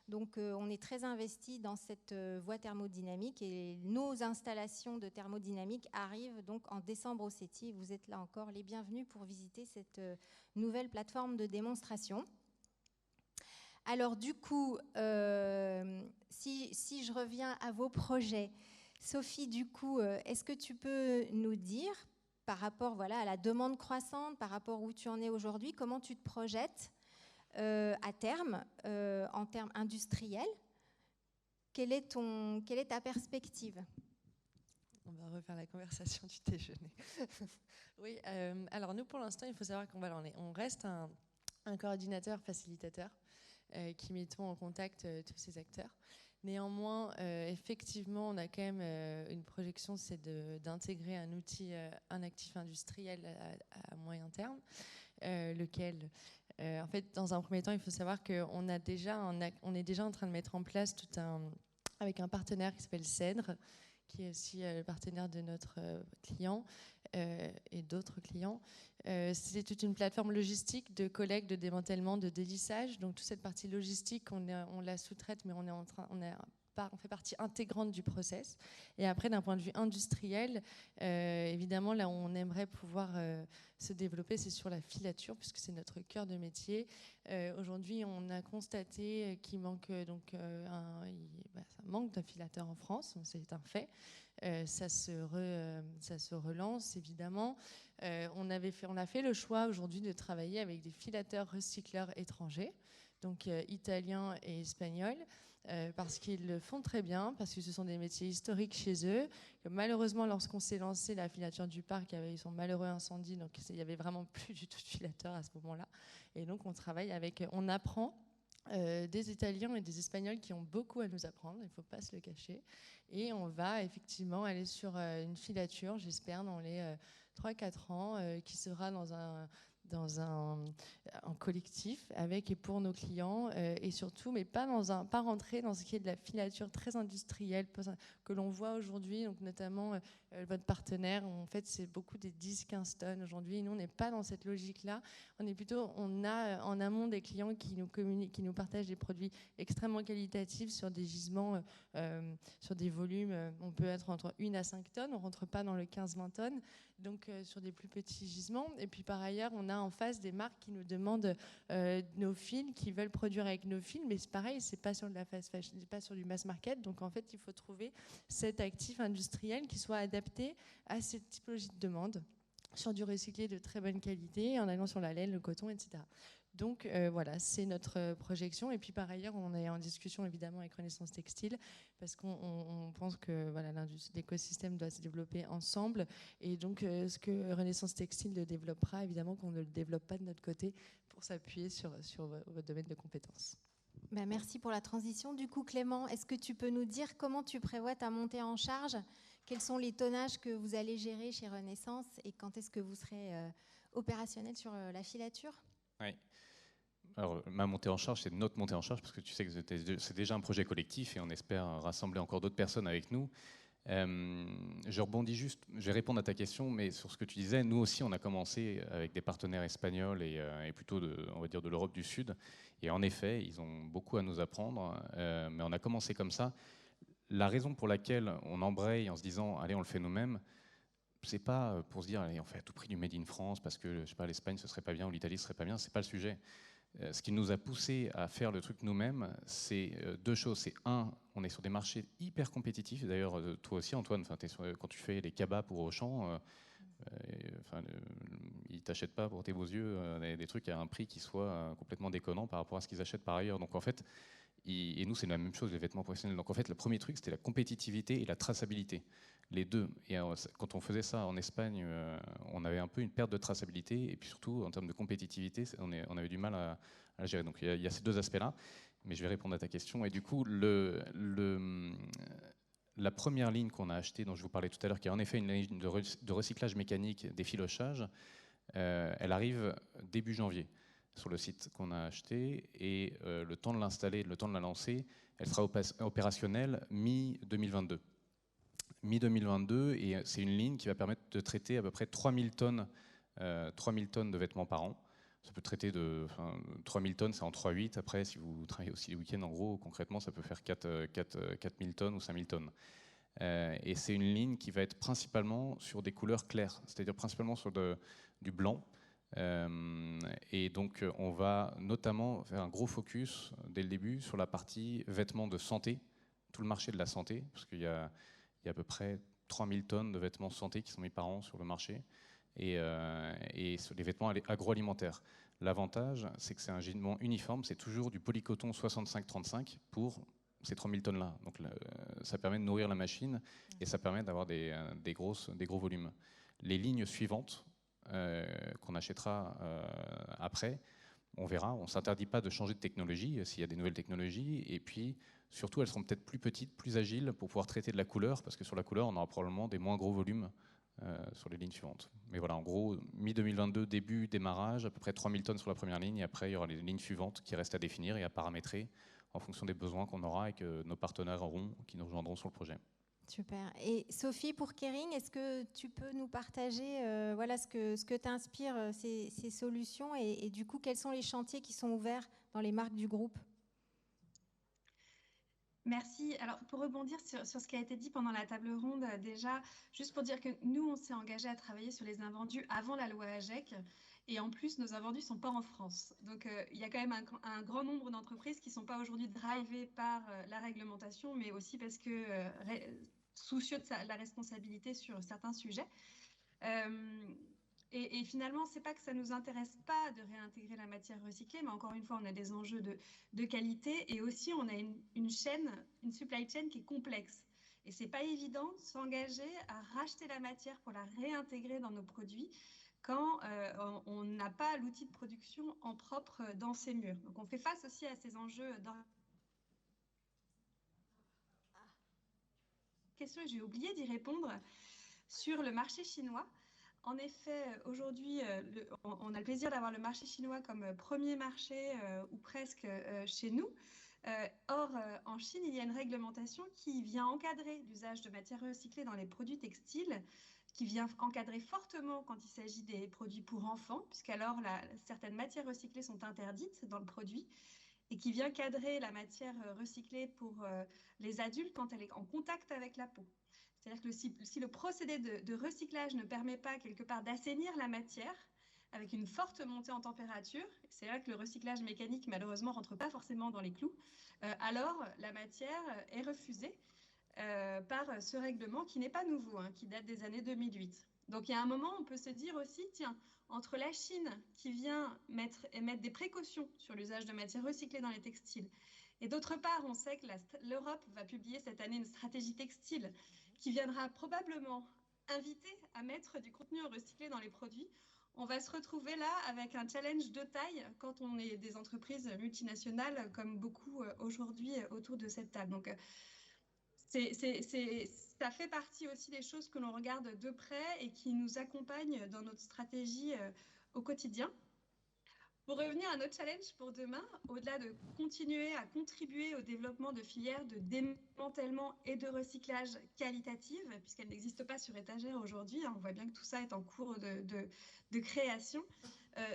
Donc on est très investi dans cette voie thermodynamique et nos installations de thermodynamique arrivent donc en décembre au CETI. Vous êtes là encore les bienvenus pour visiter cette nouvelle plateforme de démonstration. Alors du coup, si je reviens à vos projets, Sophie, du coup, est-ce que tu peux nous dire, par rapport à la demande croissante, par rapport où tu en es aujourd'hui, comment tu te projettes à terme, en termes industriels, quelle est ta perspective? On va refaire la conversation du déjeuner. Oui, alors nous pour l'instant, il faut savoir on reste un coordinateur facilitateur qui mettons en contact tous ces acteurs. Néanmoins, effectivement, on a quand même une projection, c'est d'intégrer un outil, un actif industriel à moyen terme, lequel... en fait, dans un premier temps, il faut savoir qu'on est déjà en train de mettre en place avec un partenaire qui s'appelle Cèdre, qui est aussi le partenaire de notre client et d'autres clients. C'est toute une plateforme logistique de collecte, de démantèlement, de délissage. Donc toute cette partie logistique, on la sous-traite, mais on fait partie intégrante du process. Et après, d'un point de vue industriel, évidemment, là où on aimerait pouvoir se développer, c'est sur la filature, puisque c'est notre cœur de métier. Aujourd'hui, on a constaté qu'il manque ça manque d'un filateur en France, c'est un fait. Ça se relance, évidemment. On a fait le choix aujourd'hui de travailler avec des filateurs recycleurs étrangers, donc italiens et espagnols, parce qu'ils le font très bien, parce que ce sont des métiers historiques chez eux. Malheureusement, lorsqu'on s'est lancé la filature du parc, il y avait eu son malheureux incendie, donc il n'y avait vraiment plus du tout de filateurs à ce moment-là. Et donc on apprend des Italiens et des Espagnols qui ont beaucoup à nous apprendre, il ne faut pas se le cacher. Et on va effectivement aller sur une filature, j'espère, dans les 3-4 ans, qui sera dans un collectif avec et pour nos clients et surtout, mais pas rentrer dans ce qui est de la filature très industrielle que l'on voit aujourd'hui, donc notamment votre partenaire, en fait c'est beaucoup des 10-15 tonnes aujourd'hui. Nous on n'est pas dans cette logique-là, on a en amont des clients qui nous communiquent, qui nous partagent des produits extrêmement qualitatifs sur des gisements, sur des volumes, on peut être entre 1 à 5 tonnes, on ne rentre pas dans le 15-20 tonnes, donc sur des plus petits gisements. Et puis par ailleurs, on a en face des marques qui nous demandent nos fils, qui veulent produire avec nos fils, mais c'est pareil, c'est pas sur de la fast fashion, c'est pas sur du mass market. Donc en fait, il faut trouver cet actif industriel qui soit adapté à cette typologie de demande, sur du recyclé de très bonne qualité, en allant sur la laine, le coton, etc. Donc voilà, c'est notre projection. Et puis par ailleurs, on est en discussion évidemment avec Renaissance Textile, parce qu'on pense que l'écosystème doit se développer ensemble. Et donc ce que Renaissance Textile développera, évidemment qu'on ne le développe pas de notre côté pour s'appuyer sur votre domaine de compétences. Ben merci pour la transition. Du coup, Clément, est-ce que tu peux nous dire comment tu prévois ta montée en charge? Quels sont les tonnages que vous allez gérer chez Renaissance et quand est-ce que vous serez opérationnel sur la filature? Oui. Alors, ma montée en charge, c'est notre montée en charge, parce que tu sais que c'est déjà un projet collectif et on espère rassembler encore d'autres personnes avec nous. Je rebondis juste, je vais répondre à ta question, mais sur ce que tu disais, nous aussi, on a commencé avec des partenaires espagnols et plutôt, on va dire, de l'Europe du Sud. Et en effet, ils ont beaucoup à nous apprendre, mais on a commencé comme ça. La raison pour laquelle on embraye en se disant, allez, on le fait nous-mêmes, c'est pas pour se dire, allez, on fait à tout prix du Made in France, parce que, je sais pas, l'Espagne, ce serait pas bien, ou l'Italie, ce serait pas bien, c'est pas le sujet. Ce qui nous a poussé à faire le truc nous-mêmes, c'est deux choses. C'est un, on est sur des marchés hyper compétitifs. D'ailleurs, toi aussi, Antoine, quand tu fais les cabas pour Auchan, ils ne t'achètent pas pour tes beaux yeux des trucs à un prix qui soit complètement déconnant par rapport à ce qu'ils achètent par ailleurs. Donc en fait, et nous, c'est la même chose, les vêtements professionnels. Donc en fait, le premier truc, c'était la compétitivité et la traçabilité. Les deux. Et quand on faisait ça en Espagne, on avait un peu une perte de traçabilité. Et puis surtout, en termes de compétitivité, on avait du mal à gérer. Donc il y a ces deux aspects-là. Mais je vais répondre à ta question. Et du coup, la première ligne qu'on a achetée, dont je vous parlais tout à l'heure, qui est en effet une ligne de recyclage mécanique des filochages, elle arrive début janvier sur le site qu'on a acheté, et le temps de l'installer, le temps de la lancer, elle sera opérationnelle mi-2022. Mi-2022, et c'est une ligne qui va permettre de traiter à peu près 3000 tonnes de vêtements par an. Ça peut traiter 3000 tonnes, c'est en 3-8. Après, si vous travaillez aussi les week-ends, en gros, concrètement, ça peut faire 4000 tonnes ou 5000 tonnes. Et c'est une ligne qui va être principalement sur des couleurs claires, c'est-à-dire principalement sur du blanc. Et donc, on va notamment faire un gros focus dès le début sur la partie vêtements de santé, tout le marché de la santé, parce qu'il y a à peu près 3000 tonnes de vêtements santé qui sont mis par an sur le marché, et sur les vêtements agroalimentaires. L'avantage, c'est que c'est un ginement uniforme, c'est toujours du polycoton 65-35 pour ces 3000 tonnes-là. Donc ça permet de nourrir la machine et ça permet d'avoir des gros volumes. Les lignes suivantes qu'on achètera après, on verra, on ne s'interdit pas de changer de technologie s'il y a des nouvelles technologies, et puis surtout elles seront peut-être plus petites, plus agiles pour pouvoir traiter de la couleur, parce que sur la couleur on aura probablement des moins gros volumes sur les lignes suivantes. Mais voilà, en gros, mi-2022, début, démarrage, à peu près 3000 tonnes sur la première ligne, et après il y aura les lignes suivantes qui restent à définir et à paramétrer en fonction des besoins qu'on aura et que nos partenaires auront, qui nous rejoindront sur le projet. Super. Et Sophie, pour Kering, est-ce que tu peux nous partager voilà, ce que t'inspire ces solutions, et du coup, quels sont les chantiers qui sont ouverts dans les marques du groupe ? Merci. Alors, pour rebondir sur ce qui a été dit pendant la table ronde, déjà, juste pour dire que nous, on s'est engagé à travailler sur les invendus avant la loi AGEC. Et en plus, nos invendus ne sont pas en France. Donc, il y a quand même un grand nombre d'entreprises qui ne sont pas aujourd'hui drivées par la réglementation, mais aussi parce que soucieux de la responsabilité sur certains sujets. Et finalement, c'est pas que ça nous intéresse pas de réintégrer la matière recyclée, mais encore une fois, on a des enjeux de qualité, et aussi on a une supply chain qui est complexe. Et c'est pas évident de s'engager à racheter la matière pour la réintégrer dans nos produits quand on n'a pas l'outil de production en propre dans ces murs. Donc on fait face aussi à ces enjeux question, j'ai oublié d'y répondre sur le marché chinois. En effet, aujourd'hui, on a le plaisir d'avoir le marché chinois comme premier marché ou presque chez nous. Or, en Chine, il y a une réglementation qui vient encadrer l'usage de matières recyclées dans les produits textiles, qui vient encadrer fortement quand il s'agit des produits pour enfants, puisqu'alors certaines matières recyclées sont interdites dans le produit, et qui vient cadrer la matière recyclée pour les adultes quand elle est en contact avec la peau. C'est-à-dire que si le procédé de recyclage ne permet pas quelque part d'assainir la matière avec une forte montée en température, c'est là que le recyclage mécanique malheureusement rentre pas forcément dans les clous, alors la matière est refusée par ce règlement qui n'est pas nouveau, qui date des années 2008. Donc il y a un moment, on peut se dire aussi, tiens, entre la Chine qui vient mettre des précautions sur l'usage de matières recyclées dans les textiles, et d'autre part, on sait que l'Europe va publier cette année une stratégie textile qui viendra probablement inviter à mettre du contenu recyclé dans les produits, on va se retrouver là avec un challenge de taille quand on est des entreprises multinationales comme beaucoup aujourd'hui autour de cette table. Donc, ça fait partie aussi des choses que l'on regarde de près et qui nous accompagnent dans notre stratégie au quotidien. Pour revenir à notre challenge pour demain, au-delà de continuer à contribuer au développement de filières de démantèlement et de recyclage qualitatives, puisqu'elles n'existent pas sur étagère aujourd'hui, on voit bien que tout ça est en cours de création.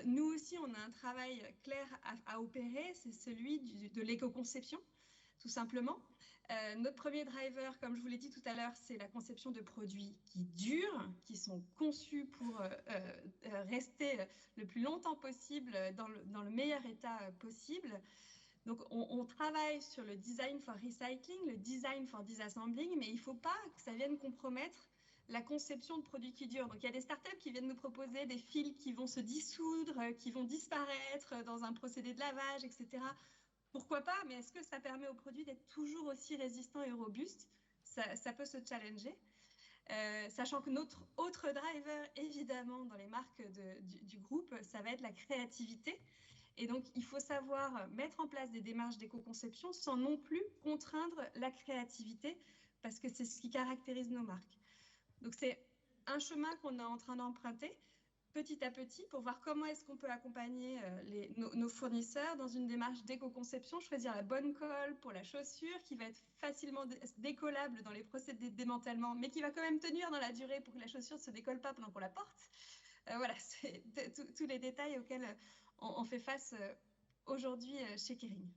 Nous aussi, on a un travail clair à opérer, c'est celui de l'éco-conception, tout simplement. Notre premier driver, comme je vous l'ai dit tout à l'heure, c'est la conception de produits qui durent, qui sont conçus pour rester le plus longtemps possible dans le meilleur état possible. Donc, on travaille sur le design for recycling, le design for disassembling, mais il ne faut pas que ça vienne compromettre la conception de produits qui durent. Donc, il y a des startups qui viennent nous proposer des fils qui vont se dissoudre, qui vont disparaître dans un procédé de lavage, etc. Pourquoi pas, mais est-ce que ça permet au produit d'être toujours aussi résistant et robuste? Ça peut se challenger. Sachant que notre autre driver, évidemment, dans les marques du groupe, ça va être la créativité. Et donc, il faut savoir mettre en place des démarches d'éco-conception sans non plus contraindre la créativité, parce que c'est ce qui caractérise nos marques. Donc, c'est un chemin qu'on est en train d'emprunter petit à petit pour voir comment est-ce qu'on peut accompagner nos fournisseurs dans une démarche d'éco-conception, choisir la bonne colle pour la chaussure qui va être facilement décollable dans les procédés de démantèlement, mais qui va quand même tenir dans la durée pour que la chaussure ne se décolle pas pendant qu'on la porte. Voilà, c'est tous les détails auxquels on fait face aujourd'hui chez Kering.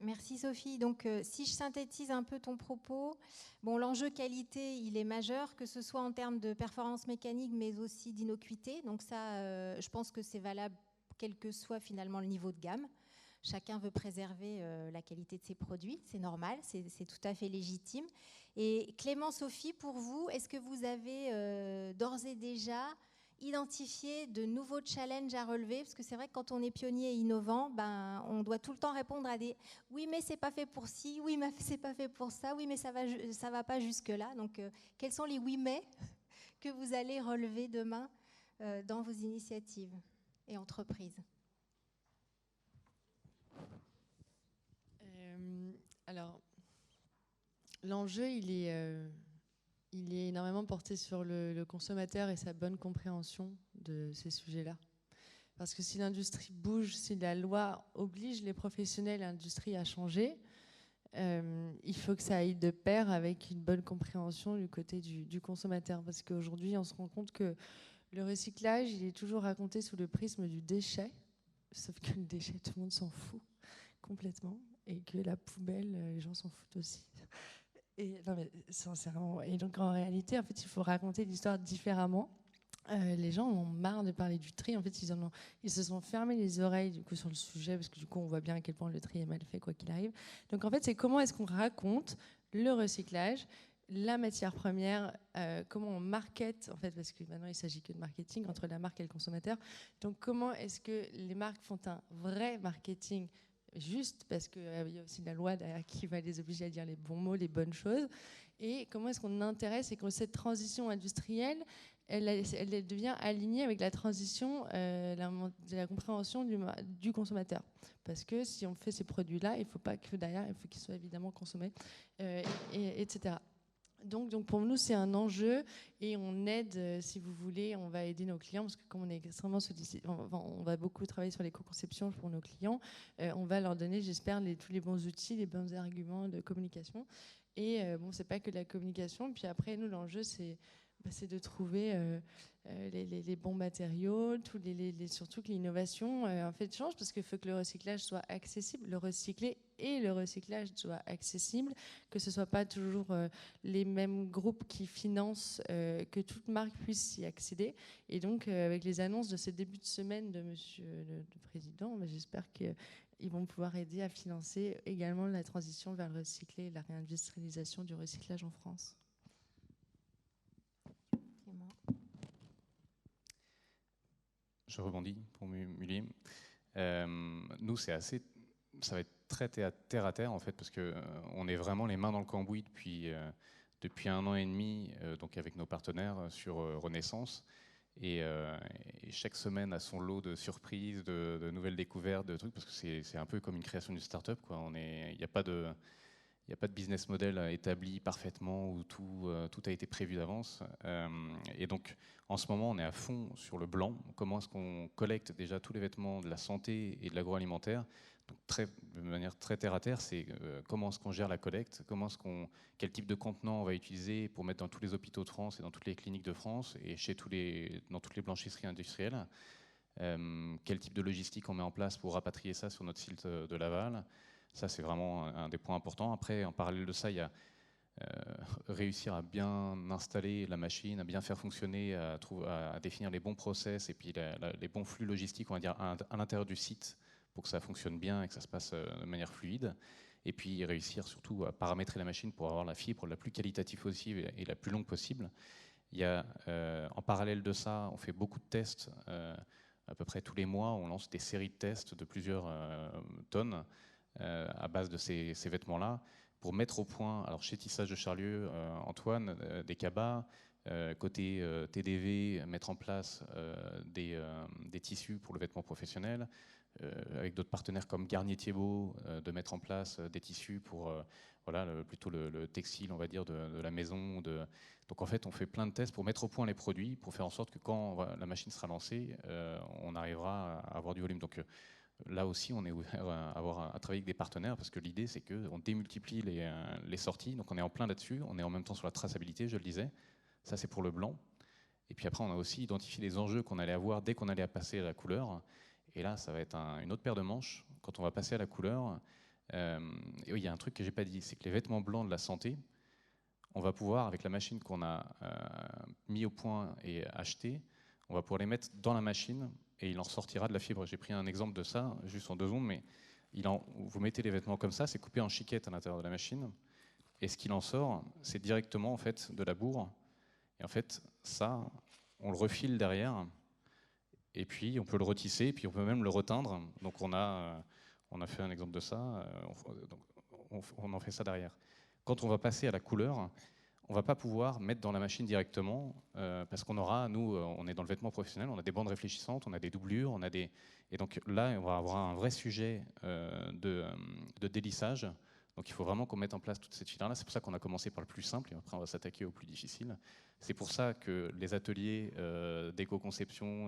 Merci Sophie. Donc, si je synthétise un peu ton propos, bon, l'enjeu qualité, il est majeur, que ce soit en termes de performance mécanique, mais aussi d'innocuité. Donc ça, je pense que c'est valable quel que soit finalement le niveau de gamme. Chacun veut préserver la qualité de ses produits, c'est normal, c'est tout à fait légitime. Et Clément, Sophie, pour vous, est-ce que vous avez d'ores et déjà identifier de nouveaux challenges à relever, parce que c'est vrai que quand on est pionnier et innovant, on doit tout le temps répondre à des « oui, mais c'est pas fait pour ci, oui, mais c'est pas fait pour ça, oui, mais ça va pas jusque-là ». Donc, quels sont les « oui, mais » que vous allez relever demain dans vos initiatives et entreprises? Alors, l'enjeu, il est énormément porté sur le consommateur et sa bonne compréhension de ces sujets-là. Parce que si l'industrie bouge, si la loi oblige les professionnels et l'industrie à changer, il faut que ça aille de pair avec une bonne compréhension du côté du consommateur. Parce qu'aujourd'hui, on se rend compte que le recyclage, il est toujours raconté sous le prisme du déchet, sauf que le déchet, tout le monde s'en fout complètement, et que la poubelle, les gens s'en foutent aussi. Et, non mais sincèrement, et donc en réalité, en fait, il faut raconter l'histoire différemment. Les gens ont marre de parler du tri. En fait, ils se sont fermés les oreilles du coup sur le sujet, parce que du coup, on voit bien à quel point le tri est mal fait, quoi qu'il arrive. Donc en fait, c'est comment est-ce qu'on raconte le recyclage, la matière première, comment on market, en fait, parce que maintenant, il ne s'agit que de marketing entre la marque et le consommateur. Donc comment est-ce que les marques font un vrai marketing juste, parce qu'il y a aussi la loi derrière qui va les obliger à dire les bons mots, les bonnes choses. Et comment est-ce qu'on intéresse et que cette transition industrielle, elle devient alignée avec la transition de la compréhension du consommateur. Parce que si on fait ces produits-là, il ne faut pas que derrière, il faut qu'ils soient évidemment consommés, etc. Donc pour nous, c'est un enjeu et on aide, si vous voulez, on va aider nos clients parce que comme on est extrêmement sollicité, on va beaucoup travailler sur l'éco-conception pour nos clients. On va leur donner, j'espère, tous les bons outils, les bons arguments de communication. Et bon, c'est pas que de la communication. Puis après, nous, l'enjeu, c'est de trouver les bons matériaux, surtout que l'innovation en fait change parce qu'il faut que le recyclage soit accessible, le recycler et le recyclage soit accessible, que ce soit pas toujours les mêmes groupes qui financent, que toute marque puisse y accéder. Et donc avec les annonces de ces débuts de semaine de Monsieur le Président, j'espère qu'ils vont pouvoir aider à financer également la transition vers le recyclé et la réindustrialisation du recyclage en France. Je rebondis pour Mully. Nous, ça va être très terre à terre en fait, parce que on est vraiment les mains dans le cambouis depuis 1 an et demi, donc avec nos partenaires sur Renaissance. Et chaque semaine a son lot de surprises, de nouvelles découvertes, de trucs, parce que c'est un peu comme une création d'une start-up, quoi. Il n'y a pas de business model établi parfaitement où tout a été prévu d'avance. Et donc, en ce moment, on est à fond sur le blanc. Comment est-ce qu'on collecte déjà tous les vêtements de la santé et de l'agroalimentaire? Donc, de manière très terre à terre, c'est comment est-ce qu'on gère la collecte, quel type de contenant on va utiliser pour mettre dans tous les hôpitaux de France et dans toutes les cliniques de France et dans toutes les blanchisseries industrielles. Quel type de logistique on met en place pour rapatrier ça sur notre site de Laval. Ça, c'est vraiment un des points importants. Après, en parallèle de ça, il y a réussir à bien installer la machine, à bien faire fonctionner, à définir les bons process et puis les bons flux logistiques, on va dire, à l'intérieur du site pour que ça fonctionne bien et que ça se passe de manière fluide. Et puis réussir surtout à paramétrer la machine pour avoir la fibre la plus qualitative possible et la plus longue possible. Il y a, en parallèle de ça, on fait beaucoup de tests. À peu près tous les mois, on lance des séries de tests de plusieurs tonnes à base de ces vêtements-là, pour mettre au point, alors chez Tissage de Charlieu, Antoine, des cabas, côté TDV, mettre en place des tissus pour le vêtement professionnel, avec d'autres partenaires comme Garnier-Thiebaud, de mettre en place des tissus pour voilà, plutôt le textile, on va dire, de la maison. Donc en fait, on fait plein de tests pour mettre au point les produits, pour faire en sorte que quand la machine sera lancée, on arrivera à avoir du volume. Donc là aussi, on est ouvert à travailler avec des partenaires parce que l'idée, c'est qu'on démultiplie les sorties. Donc, on est en plein là-dessus. On est en même temps sur la traçabilité, je le disais. Ça, c'est pour le blanc. Et puis après, on a aussi identifié les enjeux qu'on allait avoir dès qu'on allait passer à la couleur. Et là, ça va être une autre paire de manches. Quand on va passer à la couleur, et oui, il y a un truc que je n'ai pas dit, c'est que les vêtements blancs de la santé, on va pouvoir, avec la machine qu'on a mis au point et achetée, on va pouvoir les mettre dans la machine et il en sortira de la fibre. J'ai pris un exemple de ça, juste en 2 secondes, mais vous mettez les vêtements comme ça, c'est coupé en chiquettes à l'intérieur de la machine, et ce qu'il en sort, c'est directement en fait de la bourre. Et en fait, ça, on le refile derrière, et puis on peut le retisser, et puis on peut même le reteindre. Donc on a fait un exemple de ça, on en fait ça derrière. Quand on va passer à la couleur, on ne va pas pouvoir mettre dans la machine directement parce qu'on aura, nous, on est dans le vêtement professionnel, on a des bandes réfléchissantes, on a des doublures, et donc là, on va avoir un vrai sujet de délissage. Donc il faut vraiment qu'on mette en place toute cette filière-là. C'est pour ça qu'on a commencé par le plus simple et après on va s'attaquer au plus difficile. C'est pour ça que les ateliers d'éco-conception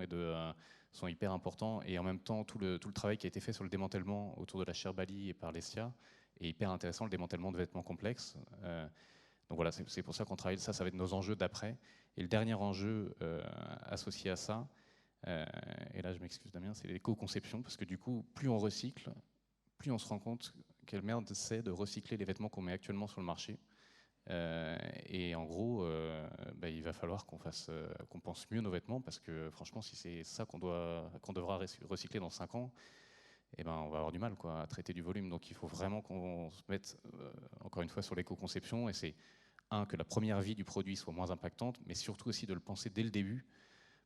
sont hyper importants et en même temps tout le travail qui a été fait sur le démantèlement autour de la Sherbali et par l'ESIA est hyper intéressant, le démantèlement de vêtements complexes. Donc voilà, c'est pour ça qu'on travaille. Ça va être nos enjeux d'après. Et le dernier enjeu associé à ça, et là je m'excuse Damien, c'est l'éco-conception, parce que du coup, plus on recycle, plus on se rend compte quelle merde c'est de recycler les vêtements qu'on met actuellement sur le marché. Et en gros, il va falloir qu'on pense mieux nos vêtements, parce que franchement, si c'est ça qu'on devra recycler dans 5 ans, eh ben, on va avoir du mal à traiter du volume. Donc il faut vraiment qu'on se mette, encore une fois, sur l'éco-conception, et c'est que la première vie du produit soit moins impactante, mais surtout aussi de le penser dès le début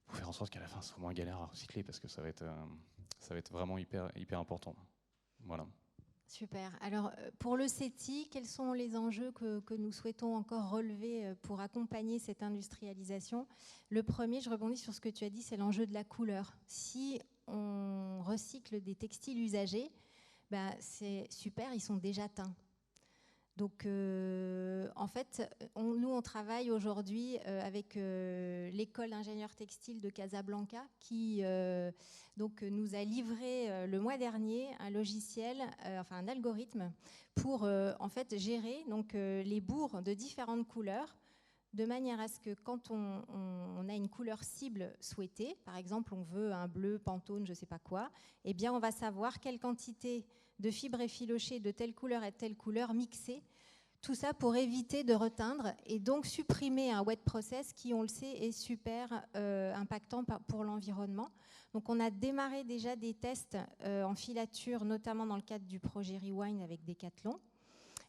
pour faire en sorte qu'à la fin, ce soit moins galère à recycler, parce que ça va être vraiment hyper, hyper important. Voilà. Super. Alors, pour le CETI, quels sont les enjeux que nous souhaitons encore relever pour accompagner cette industrialisation? Le premier, je rebondis sur ce que tu as dit, c'est l'enjeu de la couleur. Si on recycle des textiles usagés, c'est super, ils sont déjà teints. Donc, en fait, nous, on travaille aujourd'hui avec l'école d'ingénieurs textiles de Casablanca qui donc, nous a livré le mois dernier un logiciel, un algorithme pour en fait, gérer donc, les bourres de différentes couleurs de manière à ce que quand on a une couleur cible souhaitée, par exemple, on veut un bleu Pantone, je ne sais pas quoi, eh bien, on va savoir quelle quantité de fibres effilochées de telle couleur et telle couleur mixées. Tout ça pour éviter de reteindre et donc supprimer un wet process qui, on le sait, est super impactant pour l'environnement. Donc, on a démarré déjà des tests en filature, notamment dans le cadre du projet Rewind avec Decathlon.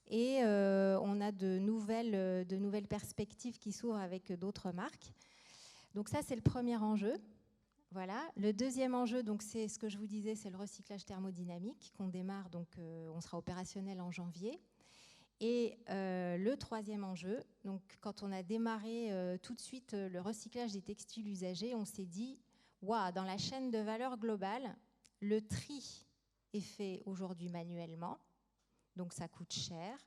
Et on a de nouvelles perspectives qui s'ouvrent avec d'autres marques. Donc ça, c'est le premier enjeu. Voilà. Le deuxième enjeu, donc, c'est ce que je vous disais, c'est le recyclage thermodynamique qu'on démarre, donc on sera opérationnel en janvier. Et le troisième enjeu, donc, quand on a démarré tout de suite le recyclage des textiles usagés, on s'est dit, waouh, dans la chaîne de valeur globale, le tri est fait aujourd'hui manuellement. Donc ça coûte cher,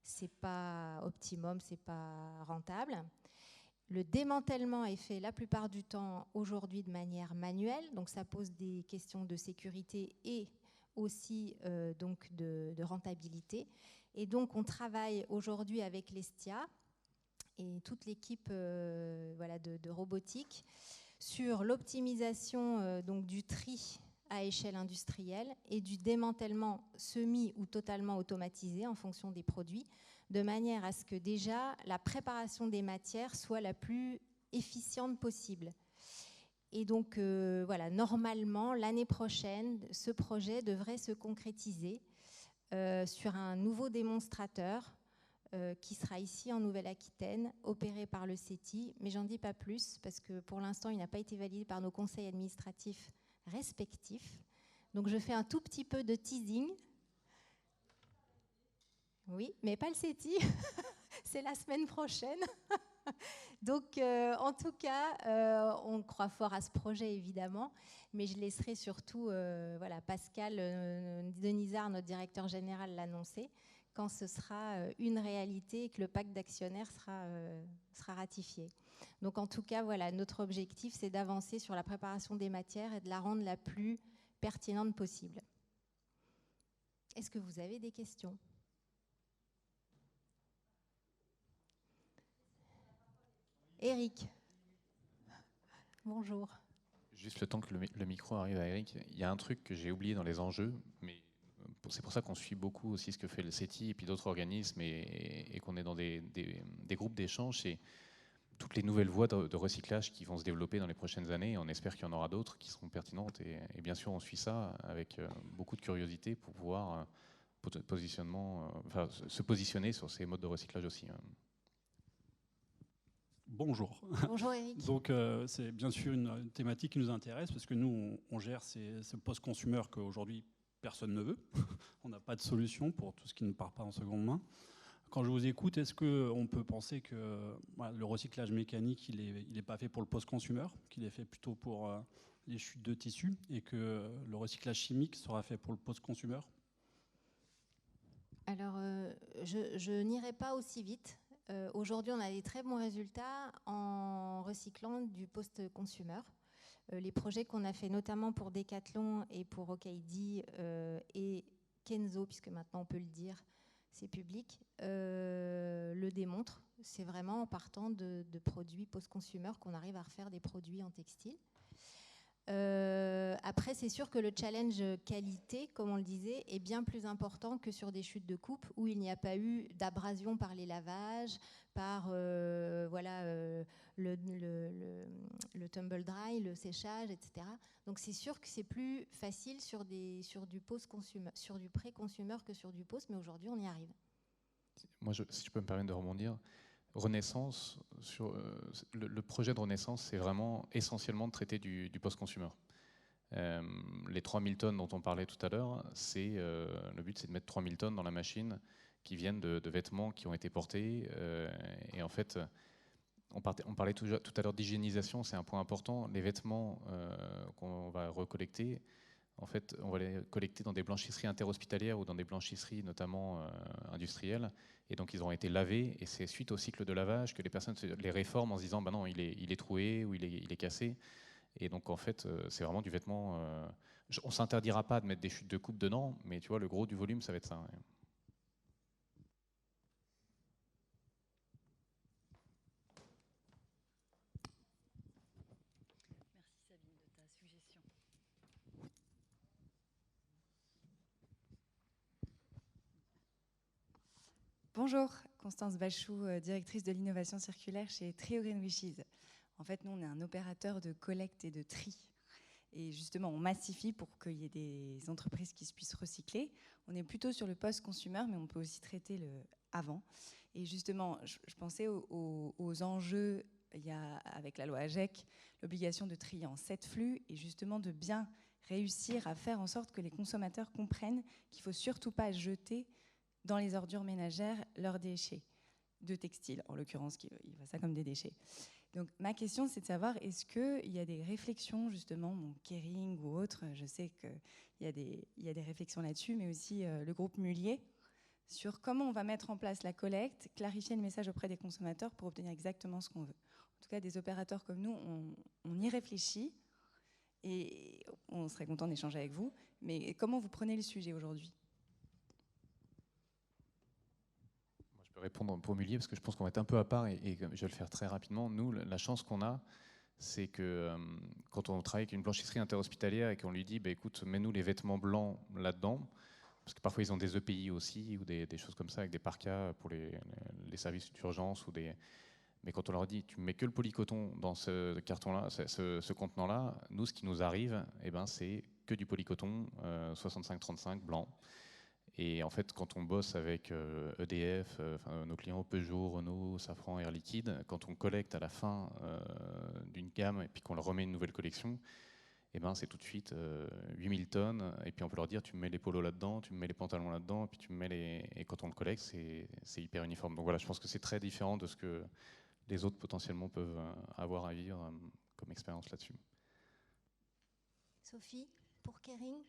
c'est pas optimum, c'est pas rentable. Le démantèlement est fait la plupart du temps aujourd'hui de manière manuelle, donc ça pose des questions de sécurité et aussi donc de rentabilité. Et donc on travaille aujourd'hui avec l'Estia et toute l'équipe de robotique sur l'optimisation donc du tri à échelle industrielle et du démantèlement semi ou totalement automatisé en fonction des produits, de manière à ce que déjà la préparation des matières soit la plus efficiente possible. Et donc voilà, normalement, l'année prochaine, ce projet devrait se concrétiser sur un nouveau démonstrateur qui sera ici en Nouvelle-Aquitaine, opéré par le CETI, mais j'en dis pas plus parce que pour l'instant, il n'a pas été validé par nos conseils administratifs respectifs. Donc je fais un tout petit peu de teasing. Oui, mais pas le CETI, c'est la semaine prochaine. Donc en tout cas, on croit fort à ce projet évidemment, mais je laisserai surtout voilà, Pascal Denisard, notre directeur général, l'annoncer quand ce sera une réalité et que le pacte d'actionnaires sera ratifié. Donc en tout cas, voilà, notre objectif, c'est d'avancer sur la préparation des matières et de la rendre la plus pertinente possible. Est-ce que vous avez des questions ? Eric. Bonjour. Juste le temps que le micro arrive à Eric, il y a un truc que j'ai oublié dans les enjeux, mais c'est pour ça qu'on suit beaucoup aussi ce que fait le CETI et puis d'autres organismes et qu'on est dans des groupes d'échange. C'est toutes les nouvelles voies de recyclage qui vont se développer dans les prochaines années. On espère qu'il y en aura d'autres qui seront pertinentes et bien sûr on suit ça avec beaucoup de curiosité pour pouvoir se positionner sur ces modes de recyclage aussi. Bonjour. Bonjour Eric. Donc c'est bien sûr une thématique qui nous intéresse parce que nous on gère ce post-consumer qu'aujourd'hui personne ne veut. On n'a pas de solution pour tout ce qui ne part pas en seconde main. Quand je vous écoute, est-ce qu'on peut penser que voilà, le recyclage mécanique, il est pas fait pour le post-consumer, qu'il est fait plutôt pour les chutes de tissus et que le recyclage chimique sera fait pour le post-consumer ? Alors, je n'irai pas aussi vite. Aujourd'hui, on a des très bons résultats en recyclant du post-consumer. Les projets qu'on a fait notamment pour Decathlon et pour Okaidi et Kenzo, puisque maintenant on peut le dire, c'est public, le démontrent. C'est vraiment en partant de produits post-consumer qu'on arrive à refaire des produits en textile. Après, c'est sûr que le challenge qualité, comme on le disait, est bien plus important que sur des chutes de coupe où il n'y a pas eu d'abrasion par les lavages, par le tumble dry, le séchage, etc. Donc c'est sûr que c'est plus facile sur du post-consumer, sur du pré-consumer que sur du post, mais aujourd'hui on y arrive. Moi, si je peux me permettre de rebondir, Renaissance, le projet de Renaissance, c'est vraiment essentiellement de traiter du post-consumer. Les 3000 tonnes dont on parlait tout à l'heure, le but c'est de mettre 3000 tonnes dans la machine qui viennent de vêtements qui ont été portés. Et en fait, on parlait tout à l'heure d'hygiénisation, c'est un point important. Les vêtements qu'on va recollecter, en fait, on va les collecter dans des blanchisseries interhospitalières ou dans des blanchisseries notamment industrielles. Et donc, ils ont été lavés. Et c'est suite au cycle de lavage que les personnes les réforment en se disant bah non, il est troué ou il est cassé. Et donc, en fait, c'est vraiment du vêtement. On ne s'interdira pas de mettre des chutes de coupe dedans, mais tu vois, le gros du volume, ça va être ça. Ouais. Bonjour, Constance Bachou, directrice de l'innovation circulaire chez Trio Green Wishes. En fait, nous, on est un opérateur de collecte et de tri. Et justement, on massifie pour qu'il y ait des entreprises qui puissent recycler. On est plutôt sur le post-consumer, mais on peut aussi traiter le avant. Et justement, je pensais aux enjeux. Il y a, avec la loi AGEC, l'obligation de trier en 7 flux et justement de bien réussir à faire en sorte que les consommateurs comprennent qu'il ne faut surtout pas jeter dans les ordures ménagères leurs déchets de textile, en l'occurrence, ils voient ça comme des déchets. Donc ma question, c'est de savoir, est-ce qu'il y a des réflexions, justement, mon Kering ou autre, je sais qu'il y a des réflexions là-dessus, mais aussi le groupe Mullier, sur comment on va mettre en place la collecte, clarifier le message auprès des consommateurs pour obtenir exactement ce qu'on veut. En tout cas, des opérateurs comme nous, on y réfléchit et on serait content d'échanger avec vous. Mais comment vous prenez le sujet aujourd'hui ? Je peux répondre pour Mullier parce que je pense qu'on va être un peu à part et je vais le faire très rapidement. Nous, la chance qu'on a, c'est que quand on travaille avec une blanchisserie interhospitalière et qu'on lui dit écoute, mets-nous les vêtements blancs là-dedans, parce que parfois ils ont des EPI aussi ou des choses comme ça avec des parkas pour les services d'urgence ou des... Mais quand on leur dit tu mets que le polycoton dans ce carton-là, ce contenant-là, nous ce qui nous arrive, c'est que du polycoton 65-35 blanc. Et en fait, quand on bosse avec EDF, nos clients Peugeot, Renault, Safran, Air Liquide, quand on collecte à la fin d'une gamme et puis qu'on leur remet une nouvelle collection, c'est tout de suite 8000 tonnes. Et puis on peut leur dire, tu me mets les polos là-dedans, tu me mets les pantalons là-dedans, et puis tu me mets les... Et quand on le collecte, c'est hyper uniforme. Donc voilà, je pense que c'est très différent de ce que les autres potentiellement peuvent avoir à vivre comme expérience là-dessus. Sophie, pour Kering?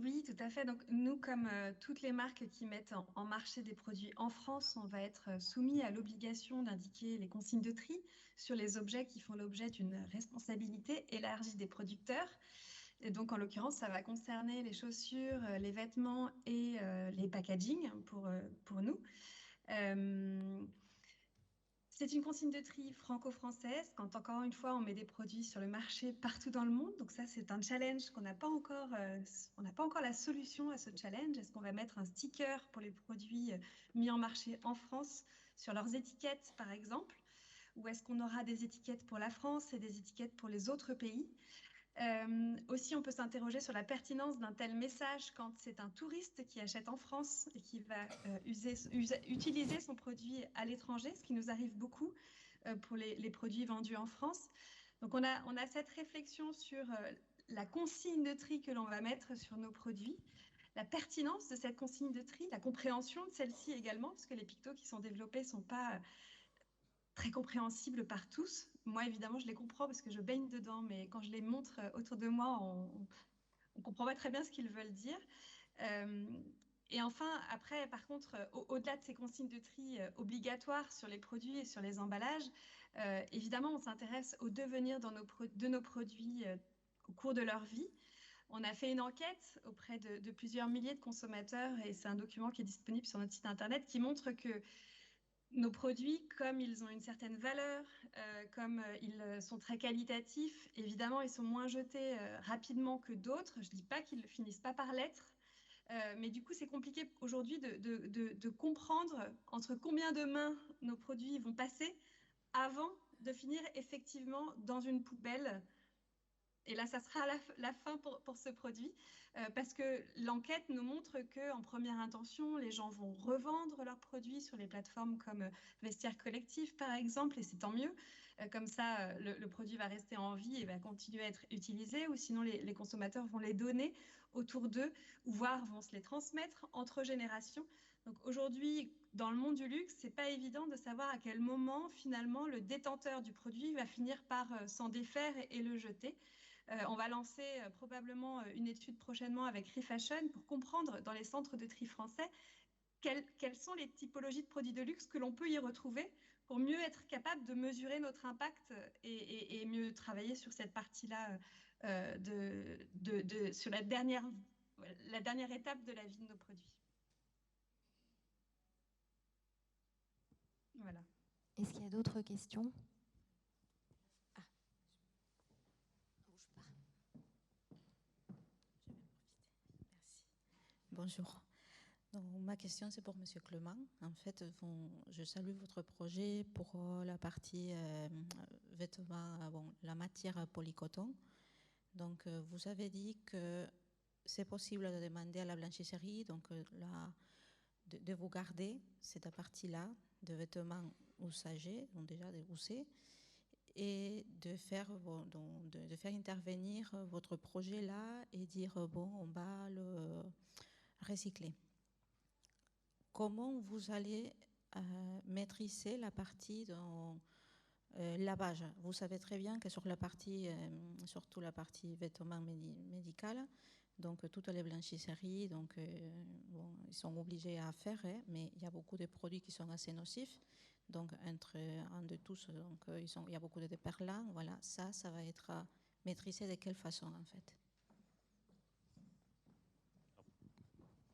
Oui, tout à fait. Donc, nous, comme toutes les marques qui mettent en marché des produits en France, on va être soumis à l'obligation d'indiquer les consignes de tri sur les objets qui font l'objet d'une responsabilité élargie des producteurs. Et donc, en l'occurrence, ça va concerner les chaussures, les vêtements et les packaging pour nous. C'est une consigne de tri franco-française, quand encore une fois on met des produits sur le marché partout dans le monde. Donc ça, c'est un challenge qu'on n'a pas encore, on n'a pas encore la solution à ce challenge. Est-ce qu'on va mettre un sticker pour les produits mis en marché en France sur leurs étiquettes, par exemple, ou est-ce qu'on aura des étiquettes pour la France et des étiquettes pour les autres pays? Aussi, on peut s'interroger sur la pertinence d'un tel message quand c'est un touriste qui achète en France et qui va utiliser son produit à l'étranger, ce qui nous arrive beaucoup pour les produits vendus en France. Donc, on a cette réflexion sur la consigne de tri que l'on va mettre sur nos produits, la pertinence de cette consigne de tri, la compréhension de celle-ci également, parce que les pictos qui sont développés ne sont pas très compréhensibles par tous. Moi, évidemment, je les comprends parce que je baigne dedans, mais quand je les montre autour de moi, on ne comprend pas très bien ce qu'ils veulent dire. Et enfin, après, par contre, au-delà de ces consignes de tri obligatoires sur les produits et sur les emballages, évidemment, on s'intéresse au devenir de nos produits au cours de leur vie. On a fait une enquête auprès de plusieurs milliers de consommateurs et c'est un document qui est disponible sur notre site internet qui montre que nos produits, comme ils ont une certaine valeur, comme ils sont très qualitatifs, évidemment, ils sont moins jetés rapidement que d'autres. Je ne dis pas qu'ils ne finissent pas par l'être, mais du coup, c'est compliqué aujourd'hui de comprendre entre combien de mains nos produits vont passer avant de finir effectivement dans une poubelle. Et là, ça sera la fin pour ce produit, parce que l'enquête nous montre qu'en première intention, les gens vont revendre leurs produits sur les plateformes comme Vestiaire Collectif, par exemple, et c'est tant mieux. Comme ça, le produit va rester en vie et va continuer à être utilisé, ou sinon les consommateurs vont les donner autour d'eux, ou voire vont se les transmettre entre générations. Donc aujourd'hui, dans le monde du luxe, c'est pas évident de savoir à quel moment, finalement, le détenteur du produit va finir par s'en défaire et le jeter. On va lancer probablement une étude prochainement avec Refashion pour comprendre dans les centres de tri français quelles sont les typologies de produits de luxe que l'on peut y retrouver pour mieux être capable de mesurer notre impact et mieux travailler sur cette partie-là, sur la dernière étape de la vie de nos produits. Voilà. Est-ce qu'il y a d'autres questions ? Bonjour. Donc, ma question, c'est pour M. Clément. En fait, je salue votre projet pour la partie vêtements, la matière polycoton. Donc, vous avez dit que c'est possible de demander à la blanchisserie de vous garder cette partie-là de vêtements usagés, donc déjà usés, et de faire intervenir votre projet-là et dire, on va le recycler. Comment vous allez maîtriser la partie lavage? Vous savez très bien que sur la partie, surtout la partie vêtements médicaux, donc toutes les blanchisseries, donc ils sont obligés à faire, mais il y a beaucoup de produits qui sont assez nocifs. Donc un de tous, donc il y a beaucoup de déperlants. Voilà, ça va être maîtrisé de quelle façon en fait?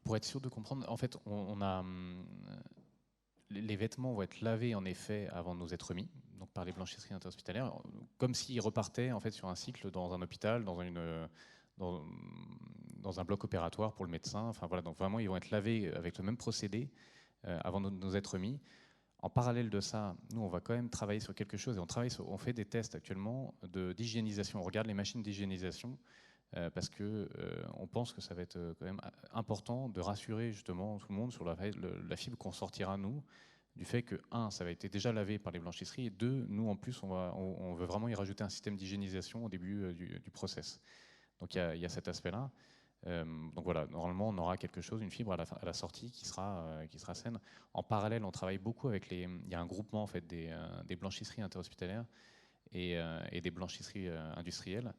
Pour être sûr de comprendre, en fait, les vêtements vont être lavés en effet avant de nous être remis. donc par les blanchisseries interhospitalières, comme s'ils repartaient en fait sur un cycle dans un hôpital, dans un bloc opératoire pour le médecin. Enfin voilà, donc vraiment ils vont être lavés avec le même procédé avant de nous être remis. En parallèle de ça, nous on va quand même travailler sur quelque chose et on fait des tests actuellement d'hygiénisation. On regarde les machines d'hygiénisation parce que on pense que ça va être quand même important de rassurer justement tout le monde sur la fibre qu'on sortira nous, du fait que, ça va être déjà lavé par les blanchisseries, et 2, nous en plus on veut vraiment y rajouter un système d'hygiénisation au début du process. Donc il y a cet aspect-là. Donc voilà, normalement on aura quelque chose, une fibre à la sortie qui sera saine. En parallèle, on travaille beaucoup avec il y a un groupement en fait des blanchisseries interhospitalières et des blanchisseries industrielles.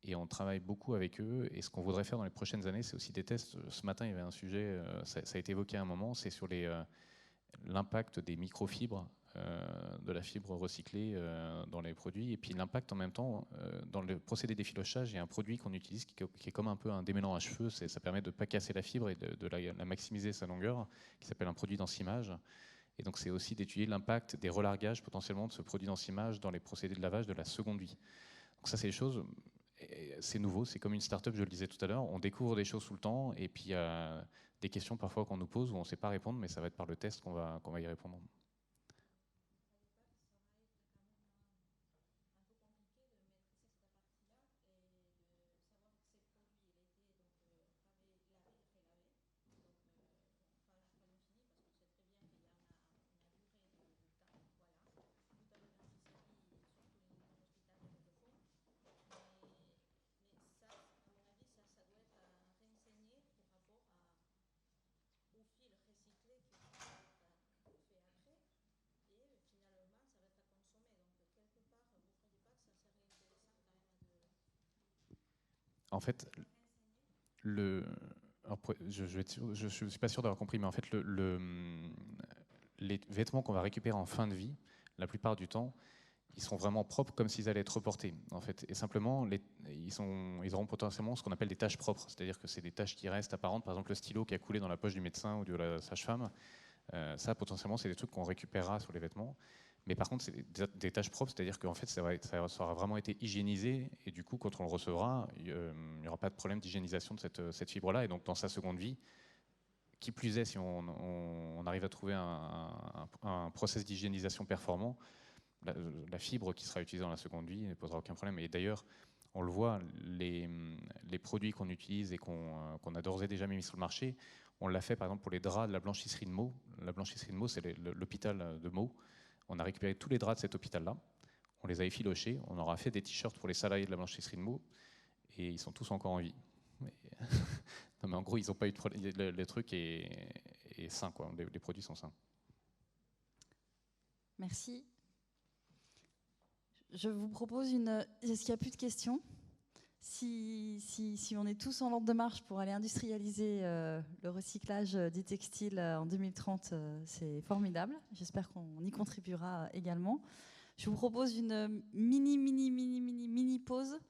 Et on travaille beaucoup avec eux. Et ce qu'on voudrait faire dans les prochaines années, c'est aussi des tests. Ce matin, il y avait un sujet, ça a été évoqué à un moment, c'est sur l'impact des microfibres, de la fibre recyclée dans les produits. Et puis l'impact en même temps, dans le procédé d'effilochage, il y a un produit qu'on utilise qui est comme un peu un démêlant à cheveux. Ça permet de ne pas casser la fibre et de la maximiser sa longueur, qui s'appelle un produit d'encimage. Et donc c'est aussi d'étudier l'impact des relargages potentiellement de ce produit d'encimage dans les procédés de lavage de la seconde vie. Donc ça, c'est des choses... C'est nouveau, c'est comme une start-up, je le disais tout à l'heure, on découvre des choses tout le temps et puis il y a des questions parfois qu'on nous pose où on ne sait pas répondre, mais ça va être par le test qu'on va y répondre. En fait, je ne suis pas sûr d'avoir compris, mais en fait, les vêtements qu'on va récupérer en fin de vie, la plupart du temps, ils sont vraiment propres comme s'ils allaient être reportés. En fait. Et simplement, ils auront potentiellement ce qu'on appelle des taches propres, c'est-à-dire que c'est des taches qui restent apparentes, par exemple le stylo qui a coulé dans la poche du médecin ou de la sage-femme. Ça, potentiellement, c'est des trucs qu'on récupérera sur les vêtements. Mais par contre, c'est des taches propres, c'est-à-dire qu'en fait, ça aura vraiment été hygiénisé, et du coup, quand on le recevra, il n'y aura pas de problème d'hygiénisation de cette fibre-là. Et donc, dans sa seconde vie, qui plus est, si on arrive à trouver un process d'hygiénisation performant, la fibre qui sera utilisée dans la seconde vie ne posera aucun problème. Et d'ailleurs, on le voit, les produits qu'on utilise et qu'on a d'ores et déjà mis sur le marché, on l'a fait par exemple pour les draps de la blanchisserie de Meaux. La blanchisserie de Meaux, c'est l'hôpital de Meaux. On a récupéré tous les draps de cet hôpital-là, on les a effilochés, on aura fait des t-shirts pour les salariés de la blanchisserie de Meaux, et ils sont tous encore en vie. Non mais en gros, ils n'ont pas eu de problème. Le truc est sain, quoi. Les produits sont sains. Merci. Je vous propose Est-ce qu'il n'y a plus de questions ? Si on est tous en ordre de marche pour aller industrialiser le recyclage des textiles en 2030, c'est formidable. J'espère qu'on y contribuera également. Je vous propose une mini pause